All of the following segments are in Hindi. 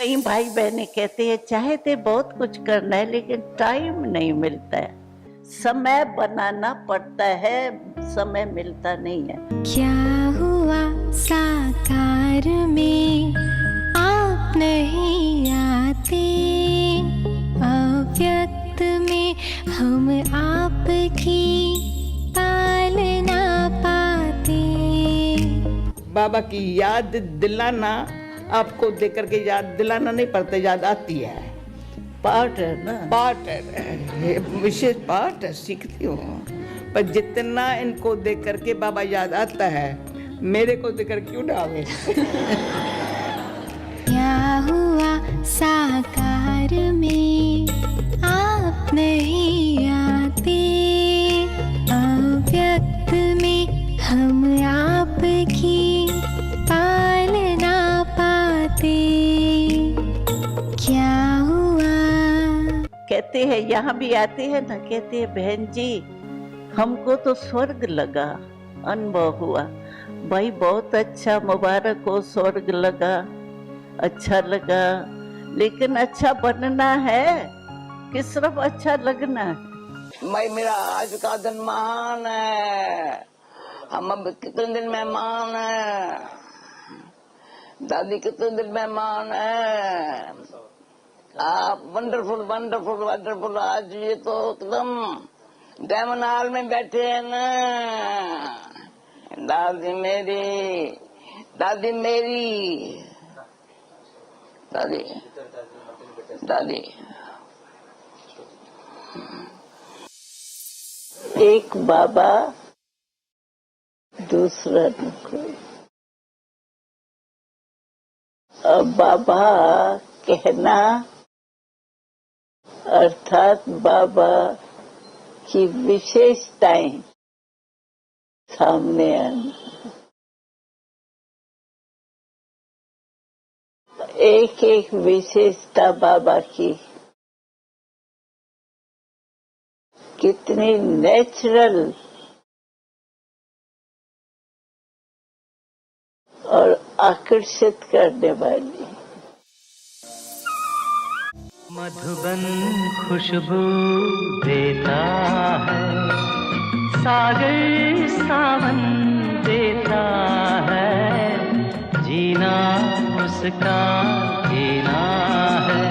कई भाई बहनें कहते हैं चाहते बहुत कुछ करना है लेकिन टाइम नहीं मिलता है, समय बनाना पड़ता है, समय मिलता नहीं है। क्या हुआ साकार में आप नहीं आते, अव्यक्त में हम आपकी पाल ना पाते। बाबा की याद दिलाना, आपको देख करके याद दिलाना नहीं पड़ता, याद आती है। पार्ट है ना, पार्ट है, विशेष पार्ट है, सीखती हूँ। पर जितना इनको देख करके बाबा याद आता है, मेरे को देख कर क्यों ना आवे। क्या हुआ साकार में आप नहीं आते, अव्यक्त में हम आपकी पाल ना पाते। क्या हुआ? कहते हैं यहाँ भी आते हैं ना, कहते हैं बहन जी हमको तो स्वर्ग लगा, अनुभव हुआ। भाई बहुत अच्छा, मुबारक हो, स्वर्ग लगा, अच्छा लगा, लेकिन अच्छा बनना है कि सिर्फ अच्छा लगना है? भाई मेरा आज का दिन महान है, हम अब कितने दिन मेहमान है, दादी कितने दिन मेहमान है। आप वंडरफुल वंडरफुल वंडरफुल, आज ये तो एकदम डायमंड हॉल में बैठे हैं ना। दादी मेरी, दादी मेरी, दादी दादी। एक बाबा दूसरा न कोई। अब बाबा कहना अर्थात बाबा की विशेषताएं सामने आना। एक एक विशेषता बाबा की कितनी नेचुरल और आकर्षित करने वाली। मधुबन खुशबू देता है, सागर सावन देता है, जीना उसका जीना है,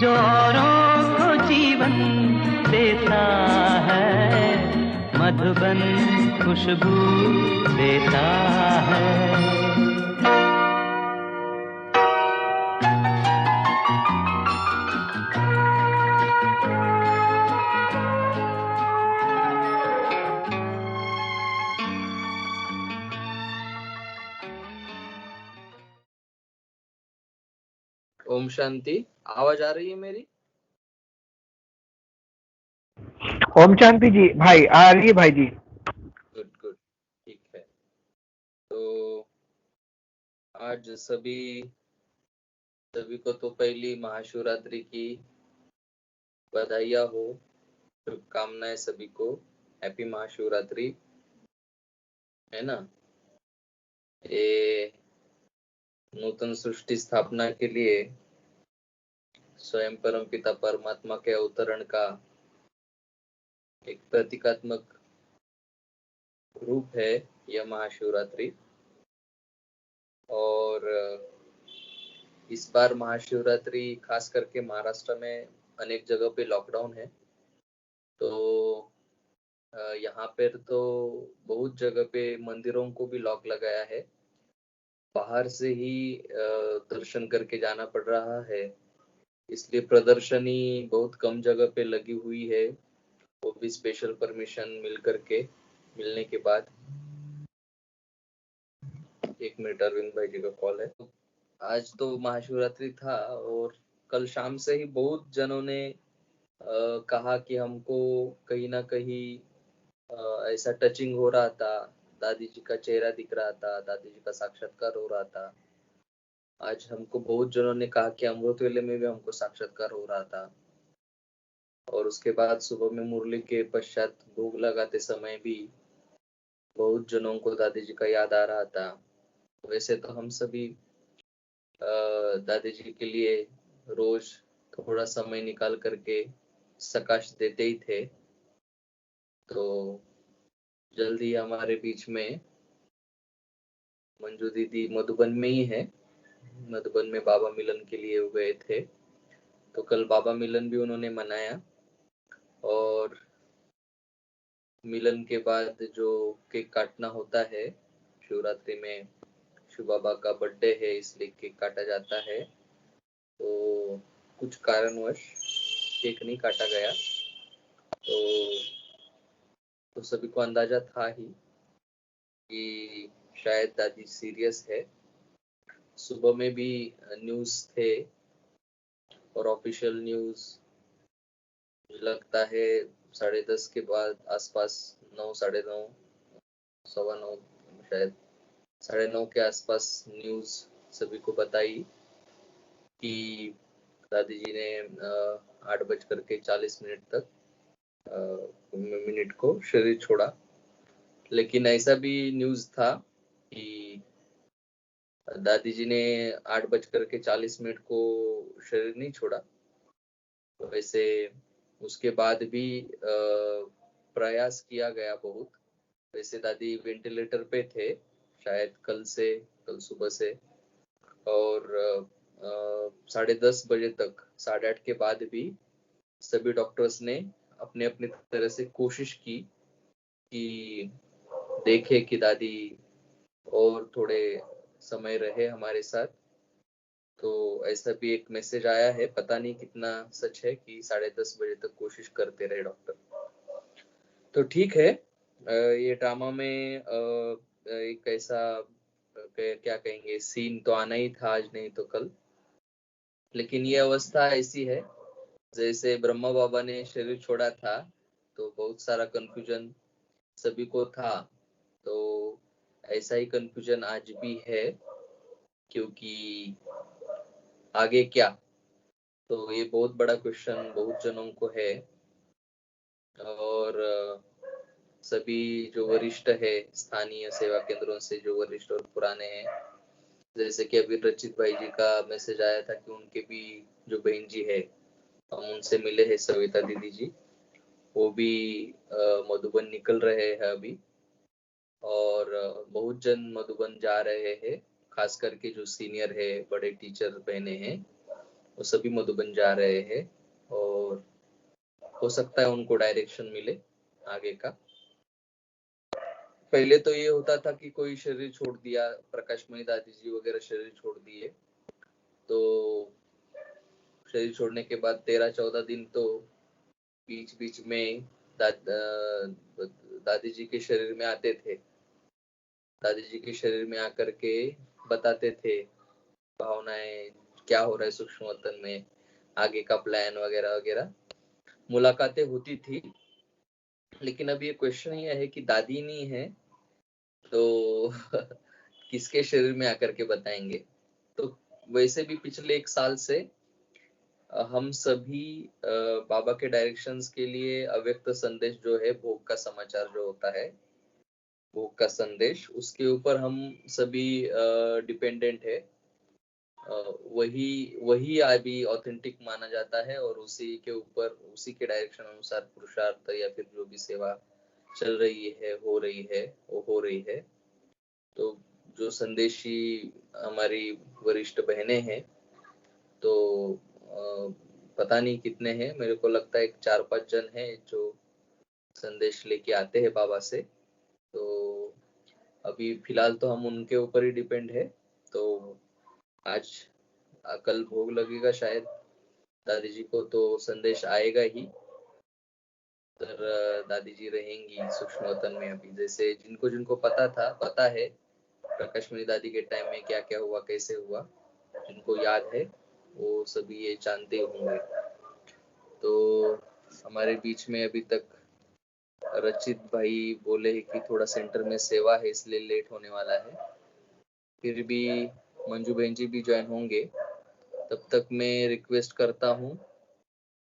जो औरों को जीवन देता है, मधुबन खुशबू देता है। ओम शांति। आवाज आ रही है मेरी? ओम शांति जी। भाई आ रही है भाई जी। गुड गुड, ठीक है। तो आज सभी को तो पहली महाशिवरात्रि की बधाइयाँ हो, शुभकामनाएं सभी को। हैप्पी महाशिवरात्रि, है ना। ये नूतन सृष्टि स्थापना के लिए स्वयं परम पिता परमात्मा के अवतरण का एक प्रतीकात्मक रूप है यह महाशिवरात्रि। और इस बार महाशिवरात्रि खास करके महाराष्ट्र में अनेक जगह पे लॉकडाउन है, तो यहाँ पर तो बहुत जगह पे मंदिरों को भी लॉक लगाया है, बाहर से ही दर्शन करके जाना पड़ रहा है। इसलिए प्रदर्शनी बहुत कम जगह पे लगी हुई है, वो भी स्पेशल परमिशन मिलने के बाद। एक मिनट, अरविंद भाई जी का कॉल है। आज तो महाशिवरात्रि था और कल शाम से ही बहुत जनों ने कहा कि हमको कहीं ना कहीं ऐसा टचिंग हो रहा था, दादी जी का चेहरा दिख रहा था, दादी जी का साक्षात्कार हो रहा था। आज हमको बहुत जनों ने कहा कि अमृत वेले में भी हमको साक्षात्कार हो रहा था। और उसके बाद सुबह में मुरली के पश्चात भोग लगाते समय भी बहुत जनों को दादी जी का याद आ रहा था। वैसे तो हम सभी दादी जी के लिए रोज थोड़ा समय निकाल करके प्रकाश देते ही थे। तो जल्दी हमारे बीच में मंजू दीदी मधुबन में ही है, मधुबन में बाबा मिलन के लिए गए थे। तो कल बाबा मिलन भी उन्होंने मनाया, और मिलन के बाद जो केक काटना होता है, शिवरात्रि में शिव बाबा का बर्थडे है इसलिए केक काटा जाता है। तो कुछ कारणवश केक नहीं काटा गया। तो सभी को अंदाजा था ही कि शायद दादी सीरियस है। सुबह में भी न्यूज़ थे, और ऑफिशियल न्यूज़ मुझे लगता है 10:30 के बाद आसपास, 9, 9:30, 9:15 शायद 9:30 के आसपास न्यूज़ सभी को बताई कि दादी जी ने 8:40 तक मिनट को शरीर छोड़ा। लेकिन ऐसा भी न्यूज़ था कि दादी जी ने 8:40 को शरीर नहीं छोड़ा। वैसे उसके बाद भी प्रयास किया गया बहुत। वैसे दादी वेंटिलेटर पे थे शायद कल सुबह से, और 10:30 बजे तक, 8:30 के बाद भी सभी डॉक्टर्स ने अपने अपने तरह से कोशिश की कि देखे कि दादी और थोड़े समय रहे हमारे साथ। तो ऐसा भी एक मैसेज आया है, पता नहीं कितना सच है, कि 10:30 बजे तक कोशिश करते रहे डॉक्टर। तो ठीक है, ये ड्रामा में एक ऐसा क्या कहेंगे सीन तो आना ही था, आज नहीं तो कल। लेकिन ये अवस्था ऐसी है, जैसे ब्रह्मा बाबा ने शरीर छोड़ा था तो बहुत सारा कंफ्यूजन सभी को था। तो ऐसा ही कंफ्यूजन आज भी है, क्योंकि आगे क्या, तो ये बहुत बड़ा क्वेश्चन बहुत जनों को है। और सभी जो वरिष्ठ है स्थानीय सेवा केंद्रों से, जो वरिष्ठ और पुराने हैं, जैसे कि अभी रचित भाई जी का मैसेज आया था कि उनके भी जो बहन जी है, हम उनसे मिले हैं, सविता दीदी जी, वो भी मधुबन निकल रहे हैं अभी। और बहुत जन मधुबन जा रहे हैं, खास करके जो सीनियर है, बड़े टीचर बहने हैं, वो सभी मधुबन जा रहे हैं। और हो सकता है उनको डायरेक्शन मिले आगे का। पहले तो ये होता था कि कोई शरीर छोड़ दिया, प्रकाशमणि दादी जी वगैरह शरीर छोड़ दिए, तो शरीर छोड़ने के बाद 13-14 दिन तो बीच बीच में दादी जी के शरीर में आते थे। दादी जी के शरीर में आकर के बताते थे भावनाएं, क्या हो रहा है सूक्ष्म वतन में, आगे का प्लान वगैरह वगैरह, मुलाकातें होती थी। लेकिन अब ये क्वेश्चन ये है कि दादी नहीं है तो किसके शरीर में आकर के बताएंगे। तो वैसे भी पिछले 1 साल से हम सभी बाबा के डायरेक्शंस के लिए अव्यक्त संदेश जो है, भोग का समाचार जो होता है, भोग का संदेश, उसके ऊपर हम सभी डिपेंडेंट है। वही अभी ऑथेंटिक माना जाता है, और उसी के ऊपर, उसी के डायरेक्शन अनुसार पुरुषार्थ या फिर जो भी सेवा चल रही है, हो रही है। तो जो संदेशी हमारी वरिष्ठ बहनें हैं, तो पता नहीं कितने हैं, मेरे को लगता है 4-5 जन हैं जो संदेश लेके आते हैं बाबा से। तो अभी फिलहाल तो हम उनके ऊपर ही डिपेंड है। तो आज कल भोग लगेगा शायद दादी जी को, तो संदेश आएगा ही। दादी जी रहेंगी सूक्ष्म वतन में अभी। जैसे जिनको पता है प्रकाशमणि दादी के टाइम में क्या क्या हुआ, कैसे हुआ, जिनको याद है वो सभी ये जानते होंगे। तो हमारे बीच में अभी तक रचित भाई बोले कि थोड़ा सेंटर में सेवा है इसलिए लेट होने वाला है। फिर भी मंजू बहन जी भी ज्वाइन होंगे। तब तक मैं रिक्वेस्ट करता हूँ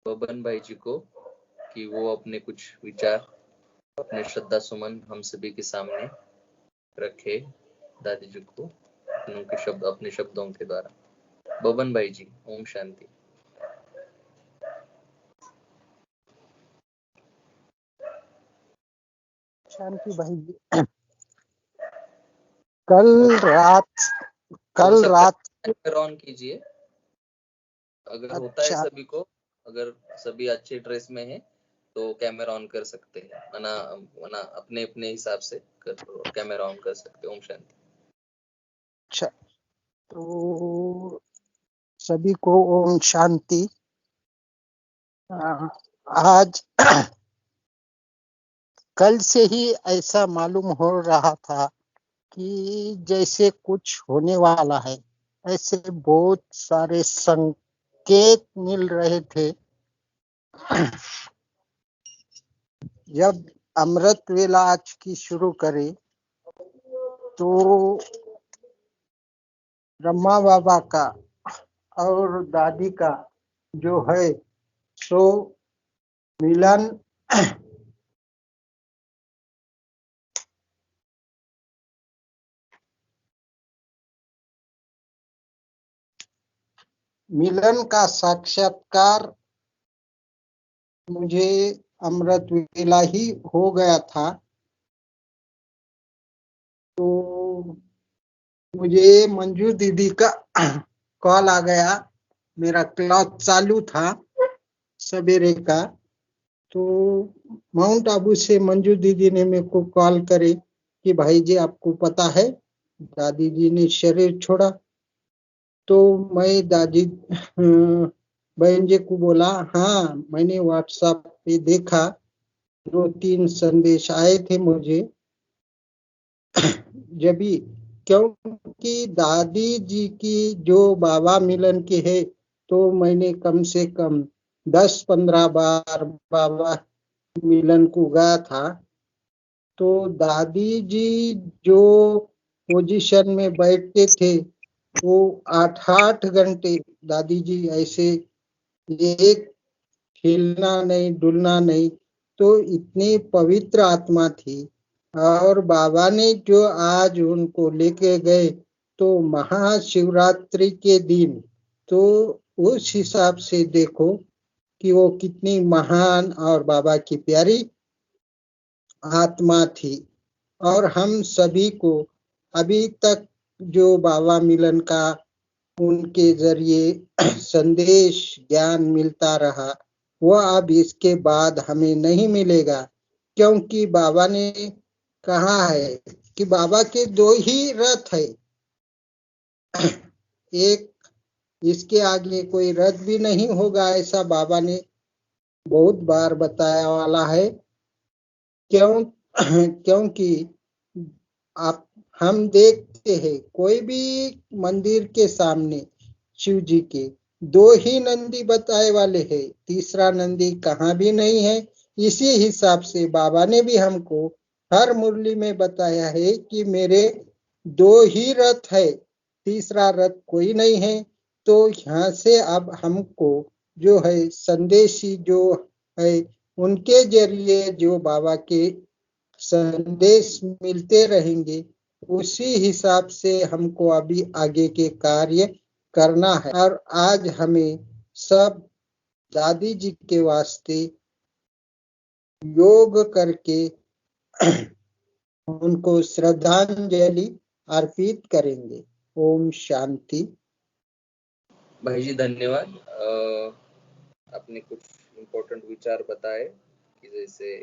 बबन भाई जी को कि वो अपने कुछ विचार, अपने श्रद्धा सुमन हम सभी के सामने रखे दादी जी को, अपने शब्दों के द्वारा। बबन भाई जी, ओम शांति। शांति भाई जी। कल हो सकता रात है कैमरा ऑन कीजिए, अगर होता है अच्छा सभी को, अगर सभी अच्छे ड्रेस में है तो कैमरा ऑन कर सकते हैं, वरना वरना अपने अपने हिसाब से कैमरा ऑन कर सकते हैं। ओम शांति। अच्छा, तो सभी को ओम शांति। आज कल से ही ऐसा मालूम हो रहा था कि जैसे कुछ होने वाला है, ऐसे बहुत सारे संकेत मिल रहे थे। जब अमृत वेला आज की शुरू करे तो ब्रह्मा बाबा का और दादी का जो है सो मिलन मिलन का साक्षात्कार मुझे अमृत वेला ही हो गया था। तो मुझे मंजू दीदी का कॉल आ गया, मेरा क्लास चालू था सवेरे का। तो माउंट आबू से मंजू दीदी ने मेरे को कॉल करे कि भाई जी आपको पता है दादी जी ने शरीर छोड़ा। तो मैं दादी बहन जी को बोला, हाँ मैंने व्हाट्सएप पे देखा, 2-3 संदेश आए थे मुझे। जब भी, क्योंकि दादी जी की जो बाबा मिलन की है तो मैंने कम से कम 10-15 बार बाबा मिलन को गया था। तो दादी जी जो पोजीशन में बैठते थे वो 8-8 घंटे दादी जी ऐसे एक हिलना नहीं डुलना नहीं। तो इतनी पवित्र आत्मा थी। और बाबा ने जो आज उनको लेके गए तो महाशिवरात्रि के दिन, तो उस हिसाब से देखो कि वो कितनी महान और बाबा की प्यारी आत्मा थी। और हम सभी को अभी तक जो बाबा मिलन का उनके जरिए संदेश ज्ञान मिलता रहा, वह अब इसके बाद हमें नहीं मिलेगा। क्योंकि बाबा ने कहा है कि बाबा के 2 ही रथ है, एक इसके आगे कोई रथ भी नहीं होगा, ऐसा बाबा ने बहुत बार बताया वाला है। क्योंकि आप हम देखते हैं कोई भी मंदिर के सामने शिव जी के 2 ही नंदी बताए वाले हैं, तीसरा नंदी कहाँ भी नहीं है। इसी हिसाब से बाबा ने भी हमको हर मुरली में बताया है कि मेरे 2 ही रथ है, तीसरा रथ कोई नहीं है। तो यहाँ से अब हमको जो है संदेशी जो है उनके जरिए जो बाबा के संदेश मिलते रहेंगे, उसी हिसाब से हमको अभी आगे के कार्य करना है। और आज हमें सब दादी जी के वास्ते योग करके उनको श्रद्धांजलि अर्पित करेंगे। ओम शांति। भाई जी धन्यवाद। आपने कुछ इम्पोर्टेंट विचार बताए कि जैसे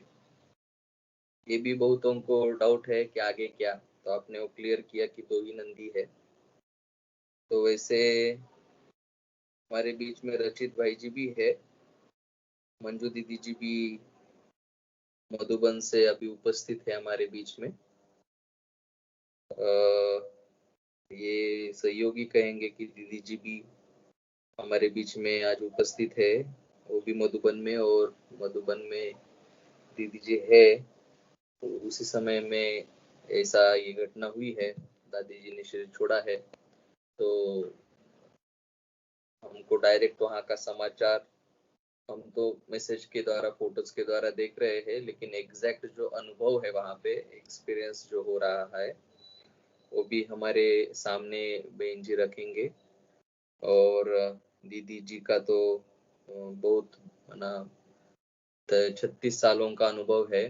ये भी बहुतों को डाउट है कि आगे क्या, तो आपने वो क्लियर किया कि 2 ही नंदी है। तो वैसे हमारे बीच में रचित भाई जी भी है, मंजू दीदी जी भी मधुबन से अभी उपस्थित है हमारे बीच में। ये सहयोगी कहेंगे कि दीदी जी भी हमारे बीच में आज उपस्थित है, वो भी मधुबन में, और मधुबन में दीदी जी है। तो उसी समय में ऐसा ये घटना हुई है, दादी जी ने शरीर छोड़ा है। तो हमको डायरेक्ट वहाँ का समाचार हम तो मैसेज के द्वारा, फोटोज के द्वारा देख रहे हैं, लेकिन एग्जैक्ट जो अनुभव है वहाँ पे, एक्सपीरियंस जो हो रहा है, वो भी हमारे सामने बहन जी रखेंगे। और दीदी जी का तो बहुत ना 36 सालों का अनुभव है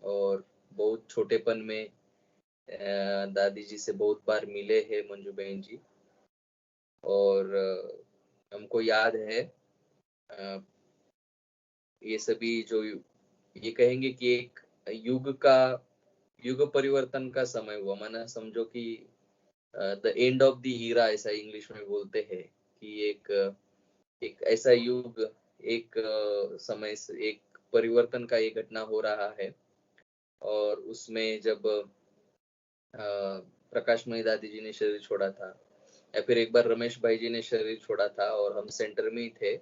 और बहुत छोटेपन में दादी जी से बहुत बार मिले हैं मंजू बहन जी। और हमको याद है अ, ये सभी जो ये कहेंगे कि एक युग परिवर्तन का समय हुआ, माना समझो कि the end of the era ऐसा इंग्लिश में बोलते हैं कि एक ऐसा युग, एक समय से एक परिवर्तन का ये घटना हो रहा है। और उसमें जब प्रकाशमयी दादी जी ने शरीर छोड़ा था, या फिर एक बार रमेश भाई जी ने शरीर छोड़ा था और हम सेंटर में ही थे,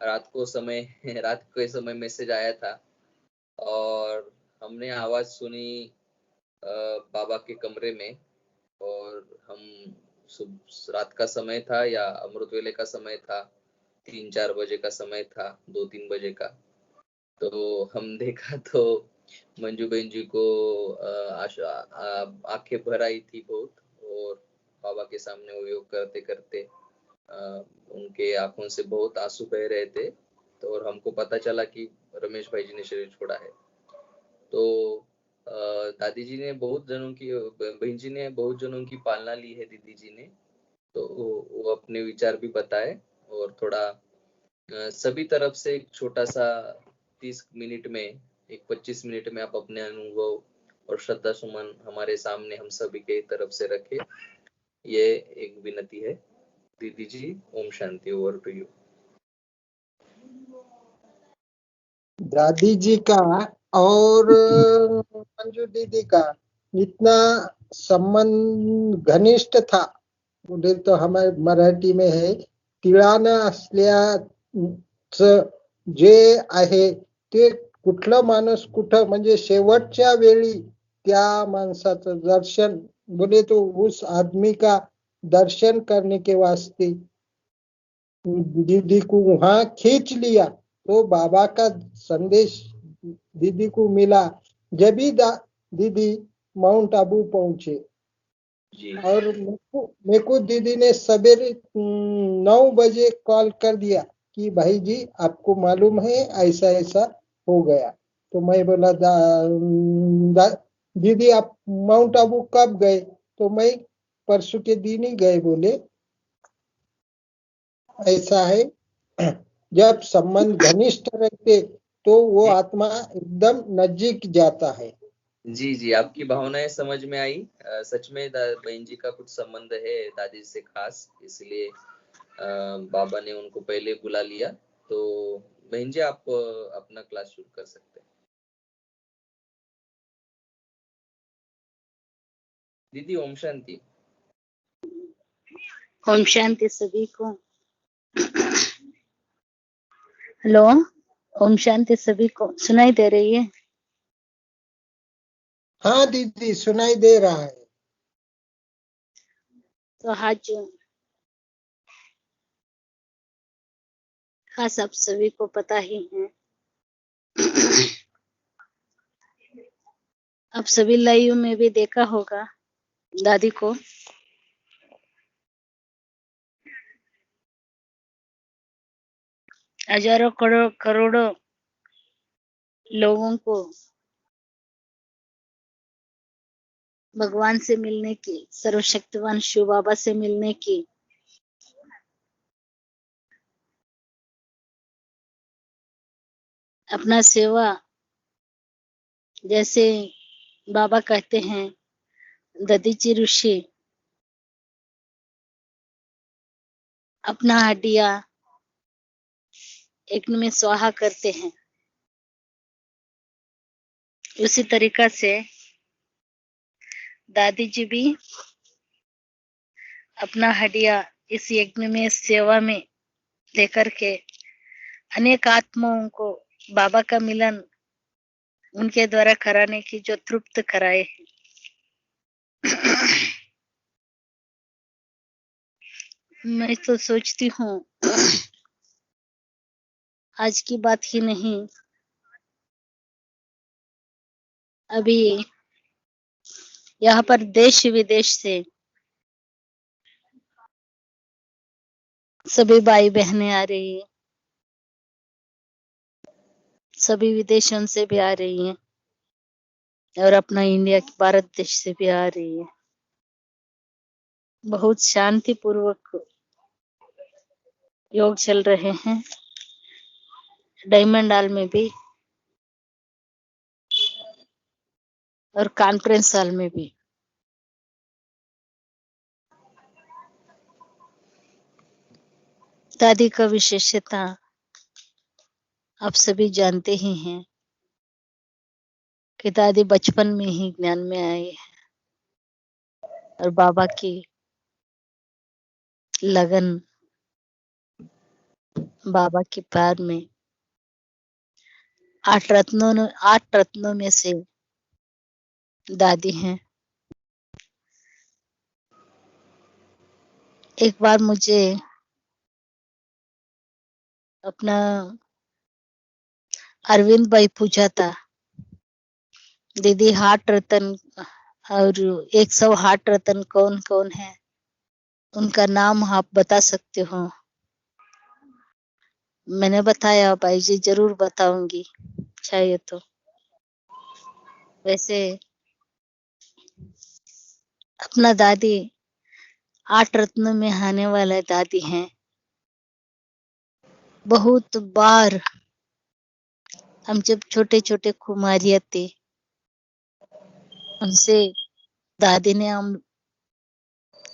रात के समय मैसेज आया था और हमने आवाज सुनी बाबा के कमरे में। और हम रात का समय था या अमृत वेले का समय था, 3-4 बजे का समय था, 2-3 बजे का। तो हम देखा तो मंजू बहन जी को आंखें भर आई थी बहुत, और बाबा के सामने वो योग करते करते उनके आंखों से बहुत आंसू बह रहे थे। तो और हमको पता चला कि रमेश भाई जी ने शरीर छोड़ा है। तो दादी जी ने बहुत जनों की, बहन जी ने बहुत जनों की पालना ली है दीदी जी ने। तो वो अपने विचार भी बताए और थोड़ा सभी तरफ से एक छोटा सा 30 मिनट में, एक 25 मिनट में आप अपने अनुभव और श्रद्धा सुमन हमारे सामने हम सभी के तरफ से रखे, ये एक विनती है। दीदी जी, ओम शांति। Over to you. दादी जी का और मंजू दीदी का इतना संबंध घनिष्ठ था, बोले तो हमारे मराठी में है, तिळानं असल्याचं जे आहे ते कुठलं माणूस कुठं, म्हणजे शेवटच्या वेळी त्या माणसाचं दर्शन, बोले तो उस आदमी का दर्शन करने के वास्ते दीदी को वहां खींच लिया। तो बाबा का संदेश दीदी को मिला जब भी दीदी माउंट आबू पहुंचे। जी और मेरे को दीदी ने सवेरे 9 बजे कॉल कर दिया कि भाई जी आपको मालूम है ऐसा ऐसा हो गया। तो मैं बोला दीदी आप माउंट आबू कब गए? तो मैं परसों के दिन ही गए बोले। ऐसा है, जब संबंध घनिष्ठ रहते तो वो आत्मा एकदम नजदीक जाता है। जी जी, आपकी भावनाएं समझ में आई। सच में बहन जी का कुछ संबंध है दादी से खास, इसलिए बाबा ने उनको पहले बुला लिया। तो बहन जी, आप अपना क्लास शुरू कर सकते हैं। दीदी, ओम शांति। ओम शांति सभी को। हेलो, ओम शांति सभी को। सुनाई दे रही है? हाँ दीदी सुनाई दे रहा है। तो आज खास आप सभी को पता ही है, आप सभी लाइव में भी देखा होगा दादी को। हजारों करोड़ों लोगों को भगवान से मिलने की, सर्वशक्तिवान शिव बाबा से मिलने की अपना सेवा, जैसे बाबा कहते हैं दधीची ऋषि अपना हड्डियां यज्ञ में स्वाहा करते हैं, उसी तरीका से दादी जी भी अपना हड्डियां इस यज्ञ में, सेवा में लेकर के अनेक आत्माओं को बाबा का मिलन उनके द्वारा कराने की जो तृप्त कराए। मैं तो सोचती हूँ आज की बात ही नहीं, अभी यहाँ पर देश विदेश से सभी भाई बहनें आ रही है, सभी विदेशों से भी आ रही हैं और अपना इंडिया भारत देश से भी आ रही है। बहुत शांति पूर्वक योग चल रहे हैं डायमंड हॉल में भी और कॉन्फ्रेंस हॉल में भी। दादी का विशेषता आप सभी जानते ही हैं कि दादी बचपन में ही ज्ञान में आई है और बाबा की लगन, बाबा के प्यार में 8 रत्नों में से दादी हैं। एक बार मुझे अपना अरविंद भाई पूछा था, दीदी हार्ट रतन और 100 हार्ट रतन कौन कौन है, उनका नाम आप बता सकते हो? मैंने बताया भाई जी जरूर बताऊंगी चाहिए तो। वैसे अपना दादी 8 रत्नों में आने वाला दादी हैं। बहुत बार हम जब छोटे छोटे कुमारियां थे, उनसे दादी ने हम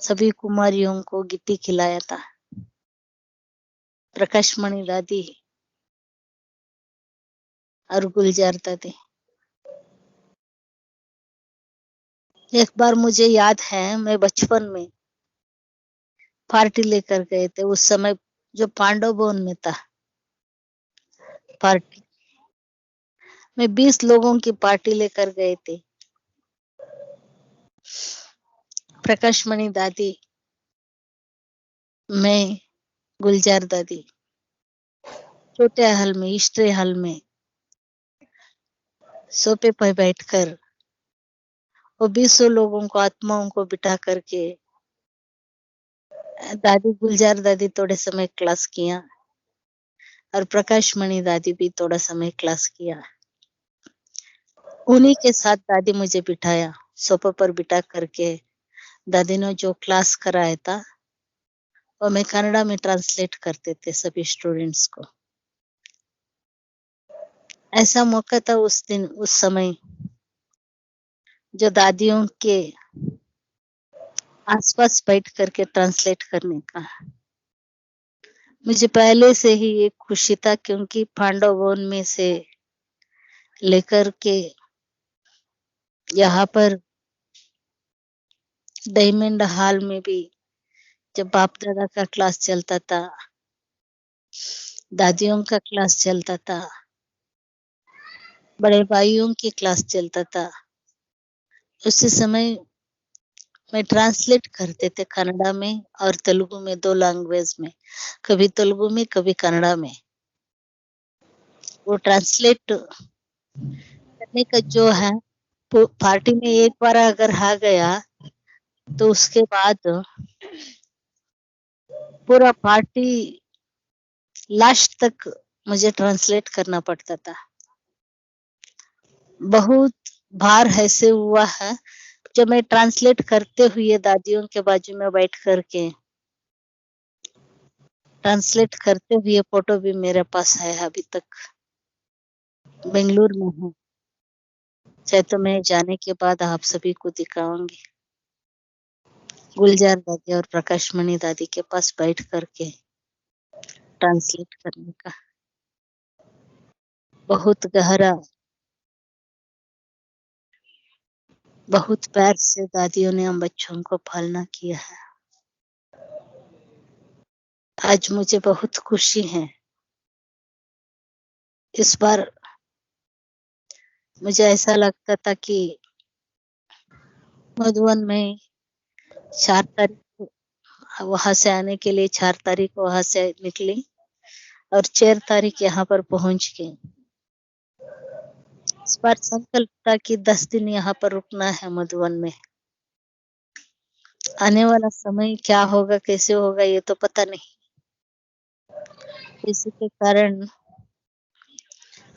सभी कुमारियों को गिट्टी खिलाया था। प्रकाशमणि दादी और गुलजार दादी। एक बार मुझे याद है, मैं बचपन में पार्टी लेकर गए थे, उस समय जो पांडव भवन में था पार्टी में 20 लोगों की पार्टी लेकर गए थे। प्रकाशमणि दादी, मैं, गुलजार दादी छोटे हॉल में, ईस्टरी हॉल में सोफे पर बैठकर वो 20 लोगों को, आत्माओं को बिठा करके दादी गुलजार दादी थोड़े समय क्लास किया और प्रकाशमणि दादी भी थोड़ा समय क्लास किया। उन्हीं के साथ दादी मुझे बिठाया, सोफे पर बिठा करके दादी ने जो क्लास कराया था वो मैं कन्नड़ा में ट्रांसलेट करते थे सभी स्टूडेंट्स को। ऐसा मौका था उस दिन, उस समय, जो दादियों के आसपास बैठ करके ट्रांसलेट करने का। मुझे पहले से ही एक खुशी था, क्योंकि पांडव भवन में से लेकर के यहाँ पर डायमंड हॉल में भी जब बाप दादा का क्लास चलता था, दादियों का क्लास चलता था, बड़े भाइयों की क्लास चलता था, उसी समय मैं ट्रांसलेट करते थे कन्नड़ा में और तेलुगु में, 2 लैंग्वेज में, कभी तेलुगु में कभी कन्नड़ा में। वो ट्रांसलेट करने का जो है, पार्टी में एक बार अगर आ गया तो उसके बाद पूरा पार्टी लास्ट तक मुझे ट्रांसलेट करना पड़ता था। बहुत बार ऐसे हुआ है, जब मैं ट्रांसलेट करते हुए दादियों के बाजू में बैठ करके ट्रांसलेट करते हुए फोटो भी मेरे पास है, अभी तक बेंगलुरु में हूँ। चाहे तो मैं जाने के बाद आप सभी को दिखाऊंगी। गुलजार दादी और प्रकाशमणि दादी के पास बैठ करके ट्रांसलेट करने का बहुत गहरा, बहुत प्यार से दादियों ने हम बच्चों को पालना किया है। आज मुझे बहुत खुशी है। इस बार मुझे ऐसा लगता था कि मधुबन में 4 तारीख वहां से आने के लिए 4 तारीख वहां से निकली और 4 तारीख यहाँ पर पहुंच गई। इस बार संकल्प था कि 10 दिन यहाँ पर रुकना है मधुबन में। आने वाला समय क्या होगा, कैसे होगा, ये तो पता नहीं, इसी के कारण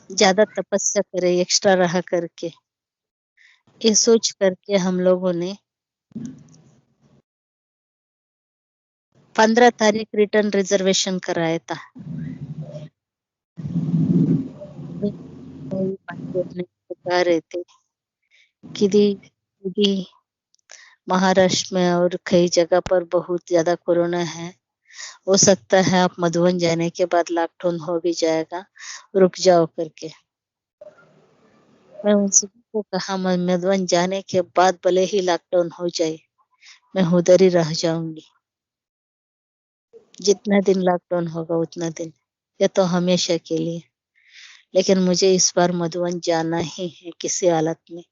ज्यादा तपस्या करे, एक्स्ट्रा रहा करके, ये सोच करके हम लोगों ने 15 तारीख रिटर्न रिजर्वेशन कराया था। बता रहे थे कि दीदी महाराष्ट्र में और कई जगह पर बहुत ज्यादा कोरोना है, हो सकता है आप मधुबन जाने के बाद लॉकडाउन हो भी जाएगा, रुक जाओ करके। मैं उन सभी को कहा मैं मधुबन जाने के बाद भले ही लॉकडाउन हो जाए, मैं उधर ही रह जाऊंगी, जितना दिन लॉकडाउन होगा उतना दिन, ये तो हमेशा के लिए। लेकिन मुझे इस बार मधुबन जाना ही है किसी हालत में,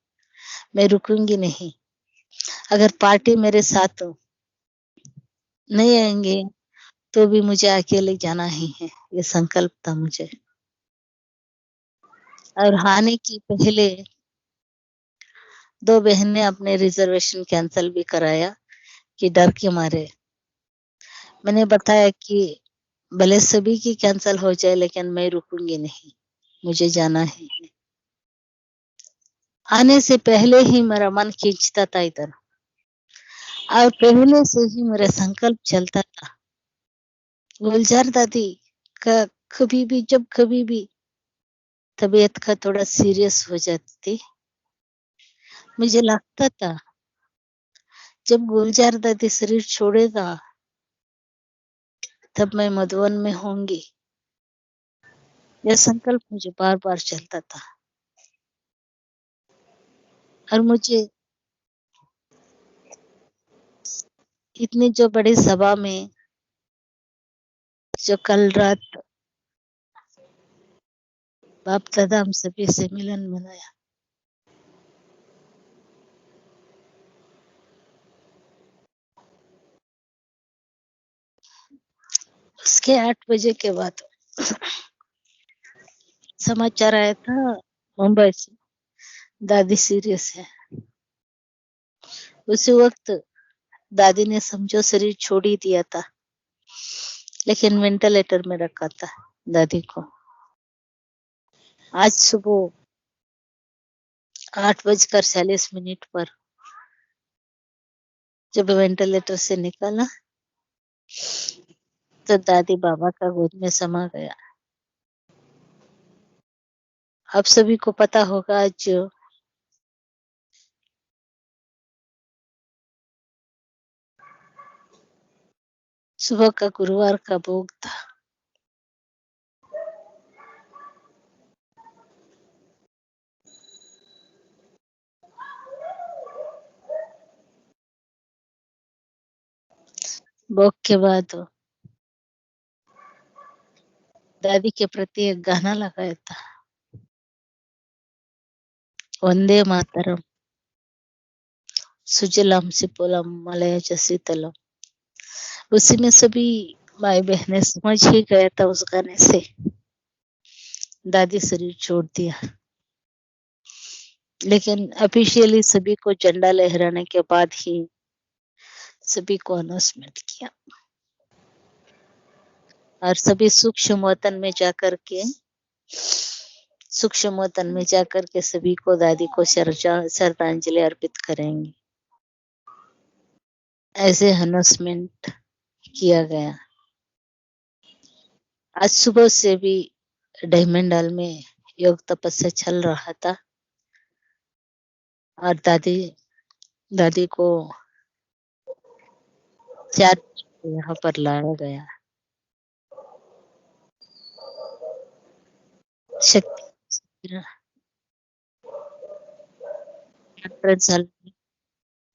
मैं रुकूंगी नहीं। अगर पार्टी मेरे साथ नहीं आएंगे तो भी मुझे अकेले जाना ही है, ये संकल्प था मुझे। और आने की पहले 2 बहन ने अपने रिजर्वेशन कैंसिल भी कराया कि डर के मारे। मैंने बताया कि भले सभी की कैंसिल हो जाए लेकिन मैं रुकूंगी नहीं, मुझे जाना है। आने से पहले ही मेरा मन खींचता था इधर, और पहले से ही मेरा संकल्प चलता था। गुलजार दादी का कभी भी जब कभी भी तबीयत का थोड़ा सीरियस हो जाती थी, मुझे लगता था जब गुलजार दादी शरीर छोड़ेगा तब मैं मधुबन में होंगी। यह संकल्प मुझे बार बार चलता था। और मुझे इतनी जो बड़ी सभा में जो कल रात बाप दादा हम सभी से मिलन मनाया, उसके 8 बजे के बाद समाचार आया था मुंबई से, दादी सीरियस है। उसी वक्त दादी ने समझो शरीर छोड़ ही दिया था, लेकिन वेंटिलेटर में रखा था दादी को। आज सुबह 8:40 पर जब वेंटिलेटर से निकाला तो दादी बाबा का गोद में समा गया। आप सभी को पता होगा आज सुबह का गुरुवार का भोग था। भोग के बाद दादी के प्रति एक गाना लगाया था, वंदे मातरम सुजलाम सुफलाम मलयज शीतलम। उसी में सभी भाई बहनें समझ ही गया था उस गाने से। दादी शरीर छोड़ दिया, लेकिन ऑफिशियली सभी को झंडा लहराने के बाद ही सभी को अनाउंसमेंट किया, और सभी सूक्ष्म वतन में जाकर के सभी को दादी को श्रद्धांजलि अर्पित करेंगे, ऐसे अनाउंसमेंट किया गया। आज सुबह से भी डायमंड हॉल में योग तपस्या चल रहा था, और दादी को 4 बजे यहाँ पर लाया गया। शक्ति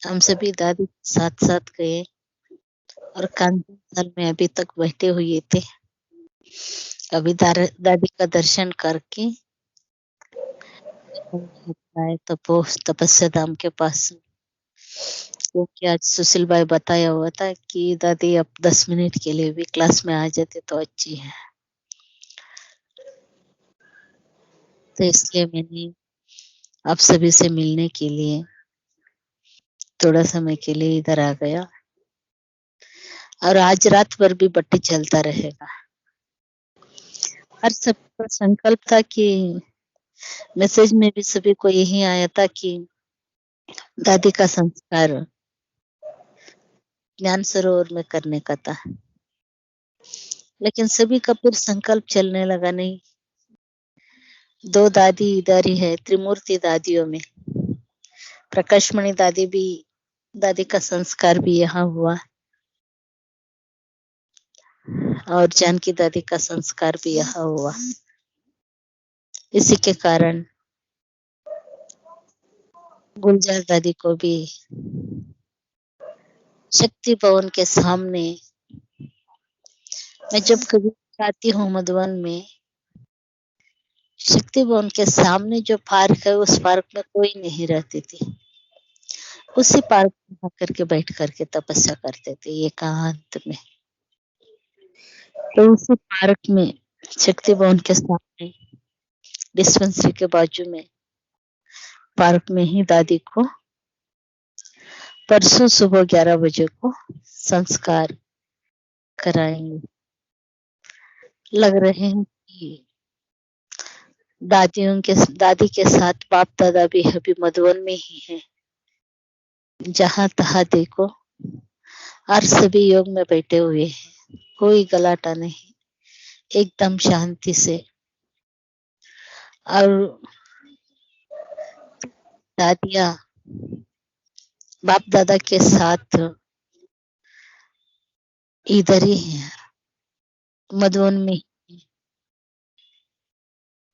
हम सभी दादी के साथ साथ गए और कांजन में अभी तक बैठे हुए थे। अभी दादी का दर्शन करके तपस्या धाम के पास, क्योंकि आज सुशील भाई बताया हुआ था कि दादी अब 10 मिनट के लिए भी क्लास में आ जाते तो अच्छी है, तो इसलिए मैंने आप सभी से मिलने के लिए थोड़ा समय के लिए इधर आ गया। और आज रात भर भी बट्टी चलता रहेगा। हर सबका संकल्प था कि मैसेज में भी सभी को यही आया था कि दादी का संस्कार ज्ञान सरोवर में करने का था, लेकिन सभी का फिर संकल्प चलने लगा नहीं। 2 दादी इधर ही है, त्रिमूर्ति दादियों में प्रकाशमणि दादी का संस्कार भी यहाँ हुआ और जानकी दादी का संस्कार भी यहाँ हुआ। इसी के कारण गुलजार दादी को भी शक्ति भवन के सामने, मैं जब कभी आती हूँ मधुबन में, शक्ति भवन के सामने जो पार्क है उस पार्क में कोई नहीं रहती थी। उसी पार्क में आकर के बैठ करके तपस्या करते थे एकांत में। तो उसी पार्क में शक्ति भवन के सामने डिस्पेंसरी के बाजू में पार्क में ही दादी को परसों सुबह 11 बजे को संस्कार कराएंगे। लग रहे हैं कि दादी के साथ बाप दादा भी अभी मधुबन में ही है। जहां तहां देखो और सभी योग में बैठे हुए हैं, कोई गलाटा नहीं, एकदम शांति से। और दादियां बाप दादा के साथ इधर ही है मधुबन में।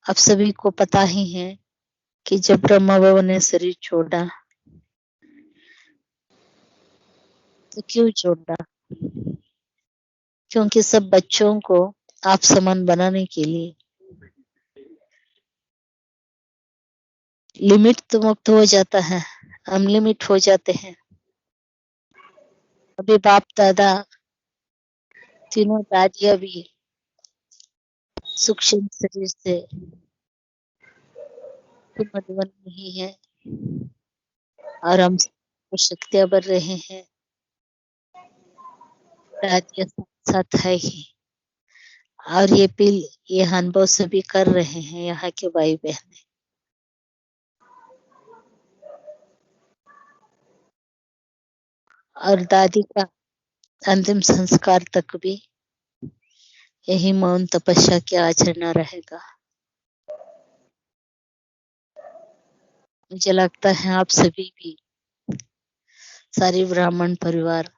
अब सभी को पता ही है कि जब ब्रह्मा बाबा ने शरीर छोड़ा तो क्यों छोड़ा? क्योंकि सब बच्चों को आप समान बनाने के लिए लिमिट तो मुक्त हो जाता है, अनलिमिट हो जाते हैं। अभी बाप दादा तीनों दादियां भी सूक्ष्म शरीर से मधुबन में ही है और हम शक्तियां बढ़ रहे हैं। दादियां साथ साथ है ही, और ये अनुभव सभी कर रहे हैं यहाँ के भाई बहन। और दादी का अंतिम संस्कार तक भी यही मौन तपस्या के आचरण रहेगा। मुझे लगता है आप सभी भी, सारी ब्राह्मण परिवार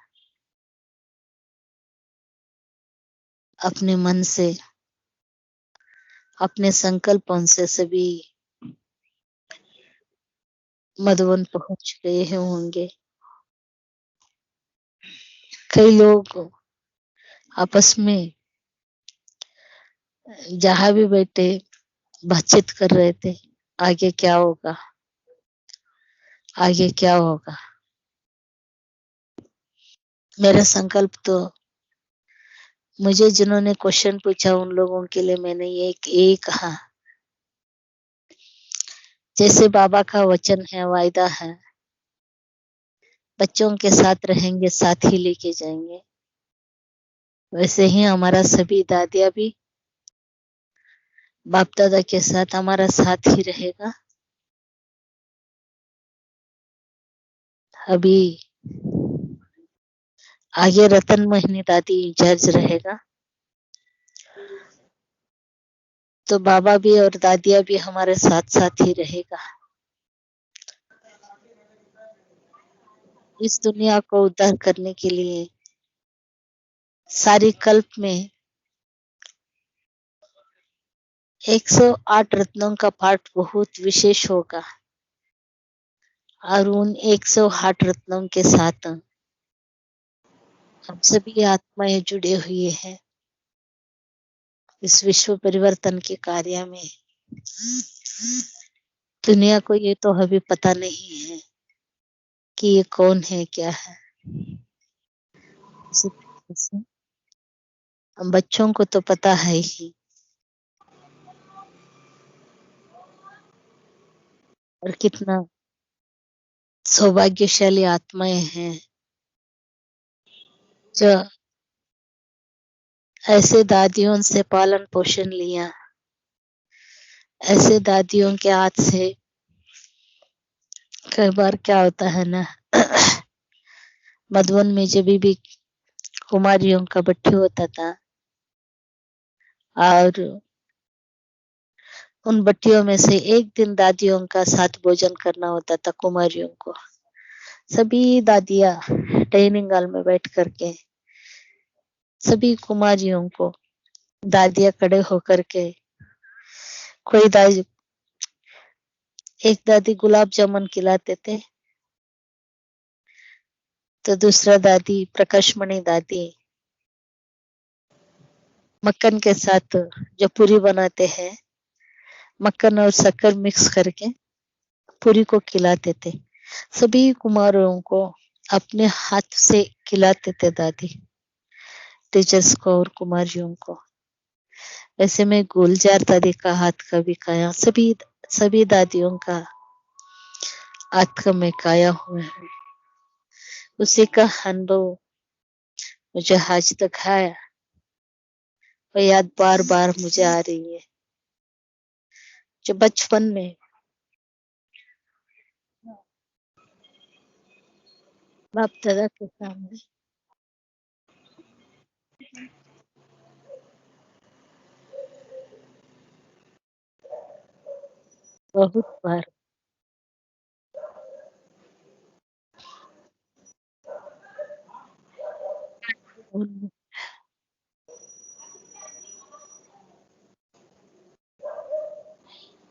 अपने मन से, अपने संकल्पों से सभी मधुबन पहुंच गए होंगे। कई लोग आपस में जहां भी बैठे बातचीत कर रहे थे, आगे क्या होगा, आगे क्या होगा। मेरा संकल्प तो, मुझे जिन्होंने क्वेश्चन पूछा उन लोगों के लिए मैंने ये कहा, जैसे बाबा का वचन है, वायदा है, बच्चों के साथ रहेंगे, साथ ही लेके जाएंगे, वैसे ही हमारा सभी दादिया भी बाप दादा के साथ हमारा साथ ही रहेगा। अभी आगे रतन मोहिनी दादी इंचार्ज रहेगा, तो बाबा भी और दादिया भी हमारे साथ साथ ही रहेगा। इस दुनिया को उद्धार करने के लिए सारी कल्प में 108 रत्नों का पाठ बहुत विशेष होगा, और उन 108 रत्नों के साथ हम सभी आत्माएं जुड़े हुए हैं इस विश्व परिवर्तन के कार्य में। दुनिया को ये तो अभी पता नहीं है कि ये कौन है, क्या है। इसी तरीके से हम बच्चों को तो पता है ही, और कितना सौभाग्यशाली आत्माएं हैं जो ऐसे दादियों से पालन पोषण लिया, ऐसे दादियों के हाथ से कई बार क्या होता है ना, मधुबन में जब भी कुमारियों का बट्टी होता था और उन बट्टियों में से एक दिन दादियों का साथ भोजन करना होता था कुमारियों को। सभी दादियाँ डाइनिंग हॉल में बैठ करके सभी कुमारियों को दादियाँ खड़े होकर के, कोई दादी, एक दादी गुलाब जामुन खिलाते थे, तो दूसरा दादी प्रकाशमणि दादी मक्खन के साथ जो पूरी बनाते हैं, मक्खन और शक्कर मिक्स करके पूरी को खिलाते थे। सभी कुमारों को अपने हाथ से खिलाते थे दादी, टीचर्स को और कुमारियों को। वैसे में गुलजार दादी का हाथ का भी खाया, सभी दादियों का हाथ का मैं खाया हुआ है। उसी का अनुभव मुझे आज तक है, वो याद बार बार मुझे आ रही है। जो बचपन में बाप दादा के सामने बहुत बार उन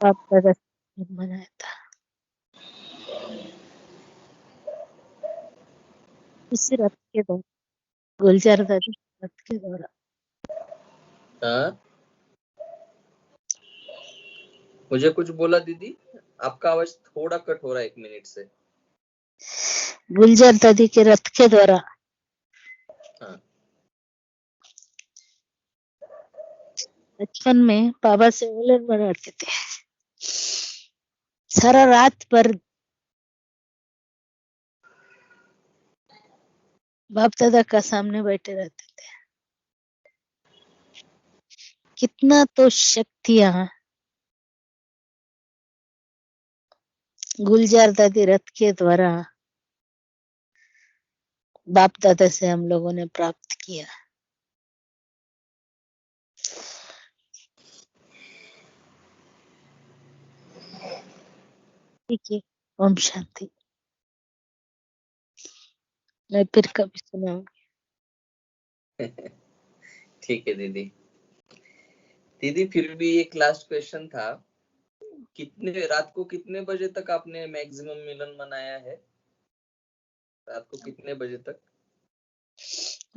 बाप दादा से मनाया था। उसी रथ के दौरान, गुलजार दादी के रथ के दौरान हाँ, मुझे कुछ बोला दीदी, आपका आवाज थोड़ा कट हो रहा है 1 मिनट से। गुलजार दादी के रथ के दौरान हाँ, बचपन में बाबा से मिलन बनाते थे। सारा रात भर बाप दादा का सामने बैठे रहते थे। कितना तो शक्तियां गुलजार दादी रथ के द्वारा बाप दादा से हम लोगों ने प्राप्त किया। ठीक है, ओम शांति। मैं फिर कभी सुनाऊंगी। ठीक है दीदी। दीदी फिर भी एक लास्ट क्वेश्चन था, रात को कितने बजे तक आपने मैक्सिमम मिलन मनाया है? रात को कितने बजे तक?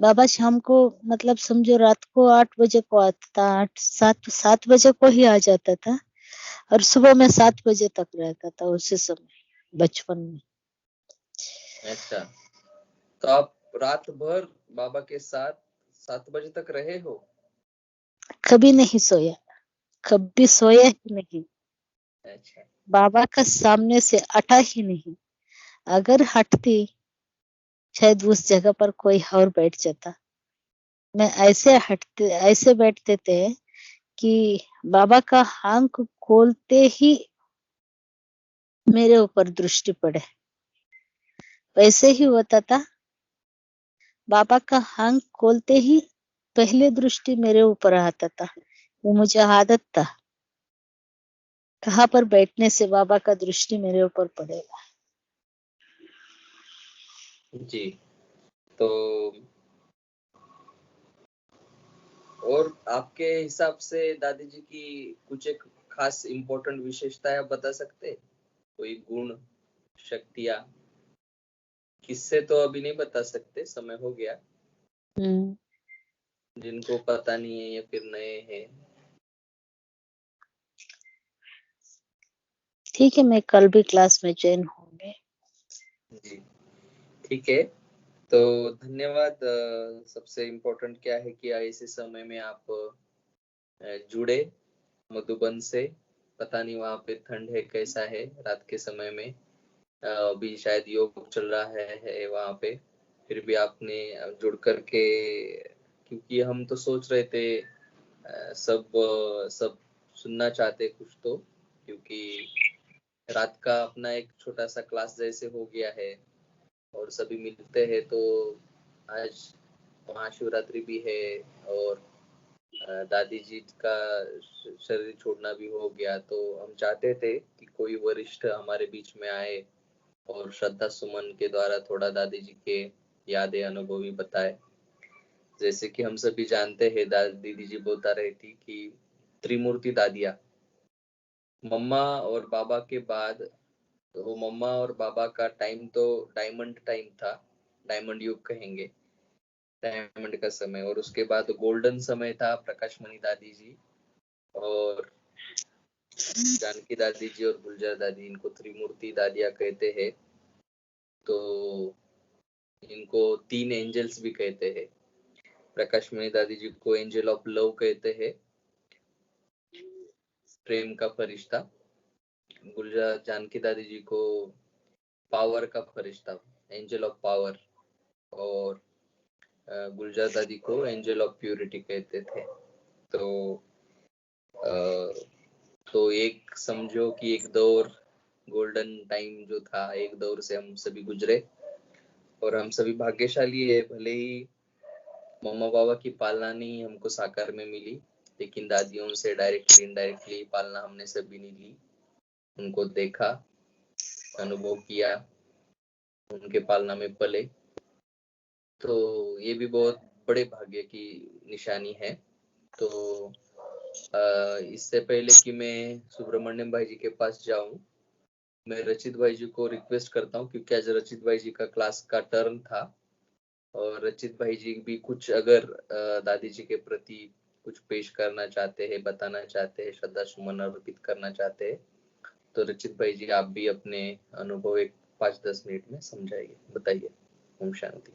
बाबा शाम को, मतलब समझो रात को 8 बजे को आता था, 7 बजे को ही आ जाता था और सुबह में 7 बजे तक रहता था उसी समय बचपन में। अच्छा, तो आप रात भर बाबा के साथ 7 बजे तक रहे हो? कभी नहीं सोया, कभी सोया ही नहीं। अच्छा, बाबा का सामने से हटा ही नहीं। अगर हटती शायद उस जगह पर कोई और बैठ जाता। मैं ऐसे बैठते थे कि बाबा का आंख खोलते ही मेरे ऊपर दृष्टि पड़े, वैसे ही होता था। बाबा का आंख खोलते ही पहले दृष्टि मेरे ऊपर आता था। वो मुझे आदत था, कहाँ पर बैठने से बाबा का दृष्टि मेरे ऊपर पड़ेगा। जी। तो और आपके हिसाब से दादी जी की कुछ एक खास इम्पोर्टेंट विशेषताएं आप बता सकते हैं? कोई गुण, शक्तियां? किससे तो अभी नहीं बता सकते, समय हो गया। जिनको पता नहीं है या फिर नए हैं। ठीक है, मैं कल भी क्लास में ज्वाइन होंगे। जी, ठीक है। तो धन्यवाद। सबसे इम्पोर्टेंट क्या है कि ऐसे समय में आप जुड़े मधुबन से। पता नहीं वहाँ पे ठंड है कैसा है रात के समय में, अभी शायद योग चल रहा है वहाँ पे, फिर भी आपने जुड़ करके क्योंकि हम तो सोच रहे थे सब सुनना चाहते कुछ तो, क्योंकि रात का अपना एक छोटा सा क्लास जैसे हो गया है और सभी मिलते हैं। तो आज महाशिवरात्रि भी है और दादी जी का शरीर छोड़ना भी हो गया, तो हम चाहते थे कि कोई वरिष्ठ हमारे बीच में आए और श्रद्धा सुमन के द्वारा थोड़ा दादी जी के यादें अनुभवी बताए। जैसे कि हम सभी जानते हैं, दीदी जी बोलता रही थी कि त्रिमूर्ति दादिया, मम्मा और बाबा के बाद, तो मम्मा और बाबा का टाइम तो डायमंड टाइम था, डायमंड युग कहेंगे, डायमंड का समय, और उसके बाद गोल्डन समय था प्रकाश मणि दादी जी और जानकी दादी जी और गुलजार दादी, इनको त्रिमूर्ति दादिया कहते हैं। तो इनको 3 एंजल्स भी कहते हैं। प्रकाश मणि दादी जी को एंजल ऑफ लव कहते हैं, प्रेम का फरिश्ता। गुलजार जानकी दादी जी को पावर का फरिश्ता, एंजल ऑफ पावर, और गुलजार दादी को एंजल ऑफ प्यूरिटी कहते थे। तो एक समझो कि एक दौर, गोल्डन टाइम जो था, एक दौर से हम सभी गुजरे और हम सभी भाग्यशाली है। भले ही मम्मा बाबा की पालना नहीं हमको साकार में मिली, लेकिन दादियों से डायरेक्टली इनडायरेक्टली पालना हमने सभी ने ली, उनको देखा, अनुभव किया, उनके पालना में पले। तो ये भी बहुत बड़े भाग्य की निशानी है। तो इससे पहले कि मैं सुब्रमण्यम भाई जी के पास जाऊं, मैं रचित भाई जी को रिक्वेस्ट करता हूं, क्योंकि आज रचित भाई जी का क्लास का टर्न था और रचित भाई जी भी कुछ अगर दादी जी के प्रति कुछ पेश करना चाहते हैं, बताना चाहते हैं, श्रद्धा सुमन अर्पित करना चाहते हैं, तो रचित भाई जी आप भी अपने अनुभव एक 5-10 मिनट में समझाइए, बताइए। ओम शांति।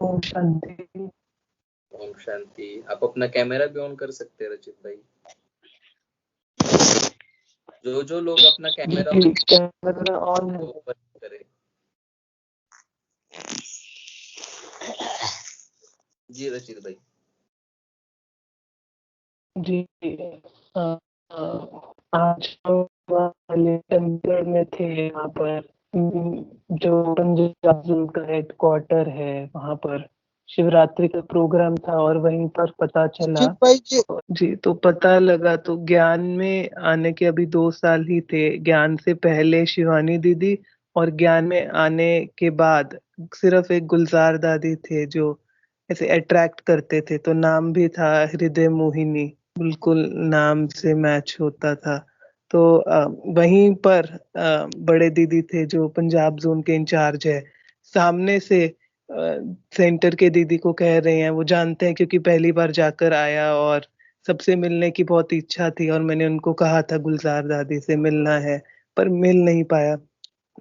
ओम शांति। ओम शांति। आप अपना कैमरा भी ऑन कर सकते हैं रचित भाई। जो लोग अपना कैमरा ऑन है, ओपन करें। जी रचित भाई। जी। आज हम चंडीगढ़ में थे, वहाँ पर जो पंजाब का हेडक्वार्टर है, वहाँ पर शिवरात्रि का प्रोग्राम था और वहीं पर पता चला। जी, तो पता लगा, तो ज्ञान में आने के अभी 2 साल ही थे। ज्ञान से पहले शिवानी दीदी और ज्ञान में आने के बाद सिर्फ एक गुलजार दादी थे जो ऐसे अट्रैक्ट करते थे। तो नाम भी था हृदय मोहिनी, बिल्कुल नाम से मैच होता था। तो वहीं पर बड़े दीदी थे जो पंजाब जोन के इंचार्ज है, सामने से सेंटर के दीदी को कह रहे हैं, वो जानते हैं क्योंकि पहली बार जाकर आया और सबसे मिलने की बहुत इच्छा थी और मैंने उनको कहा था गुलजार दादी से मिलना है, पर मिल नहीं पाया।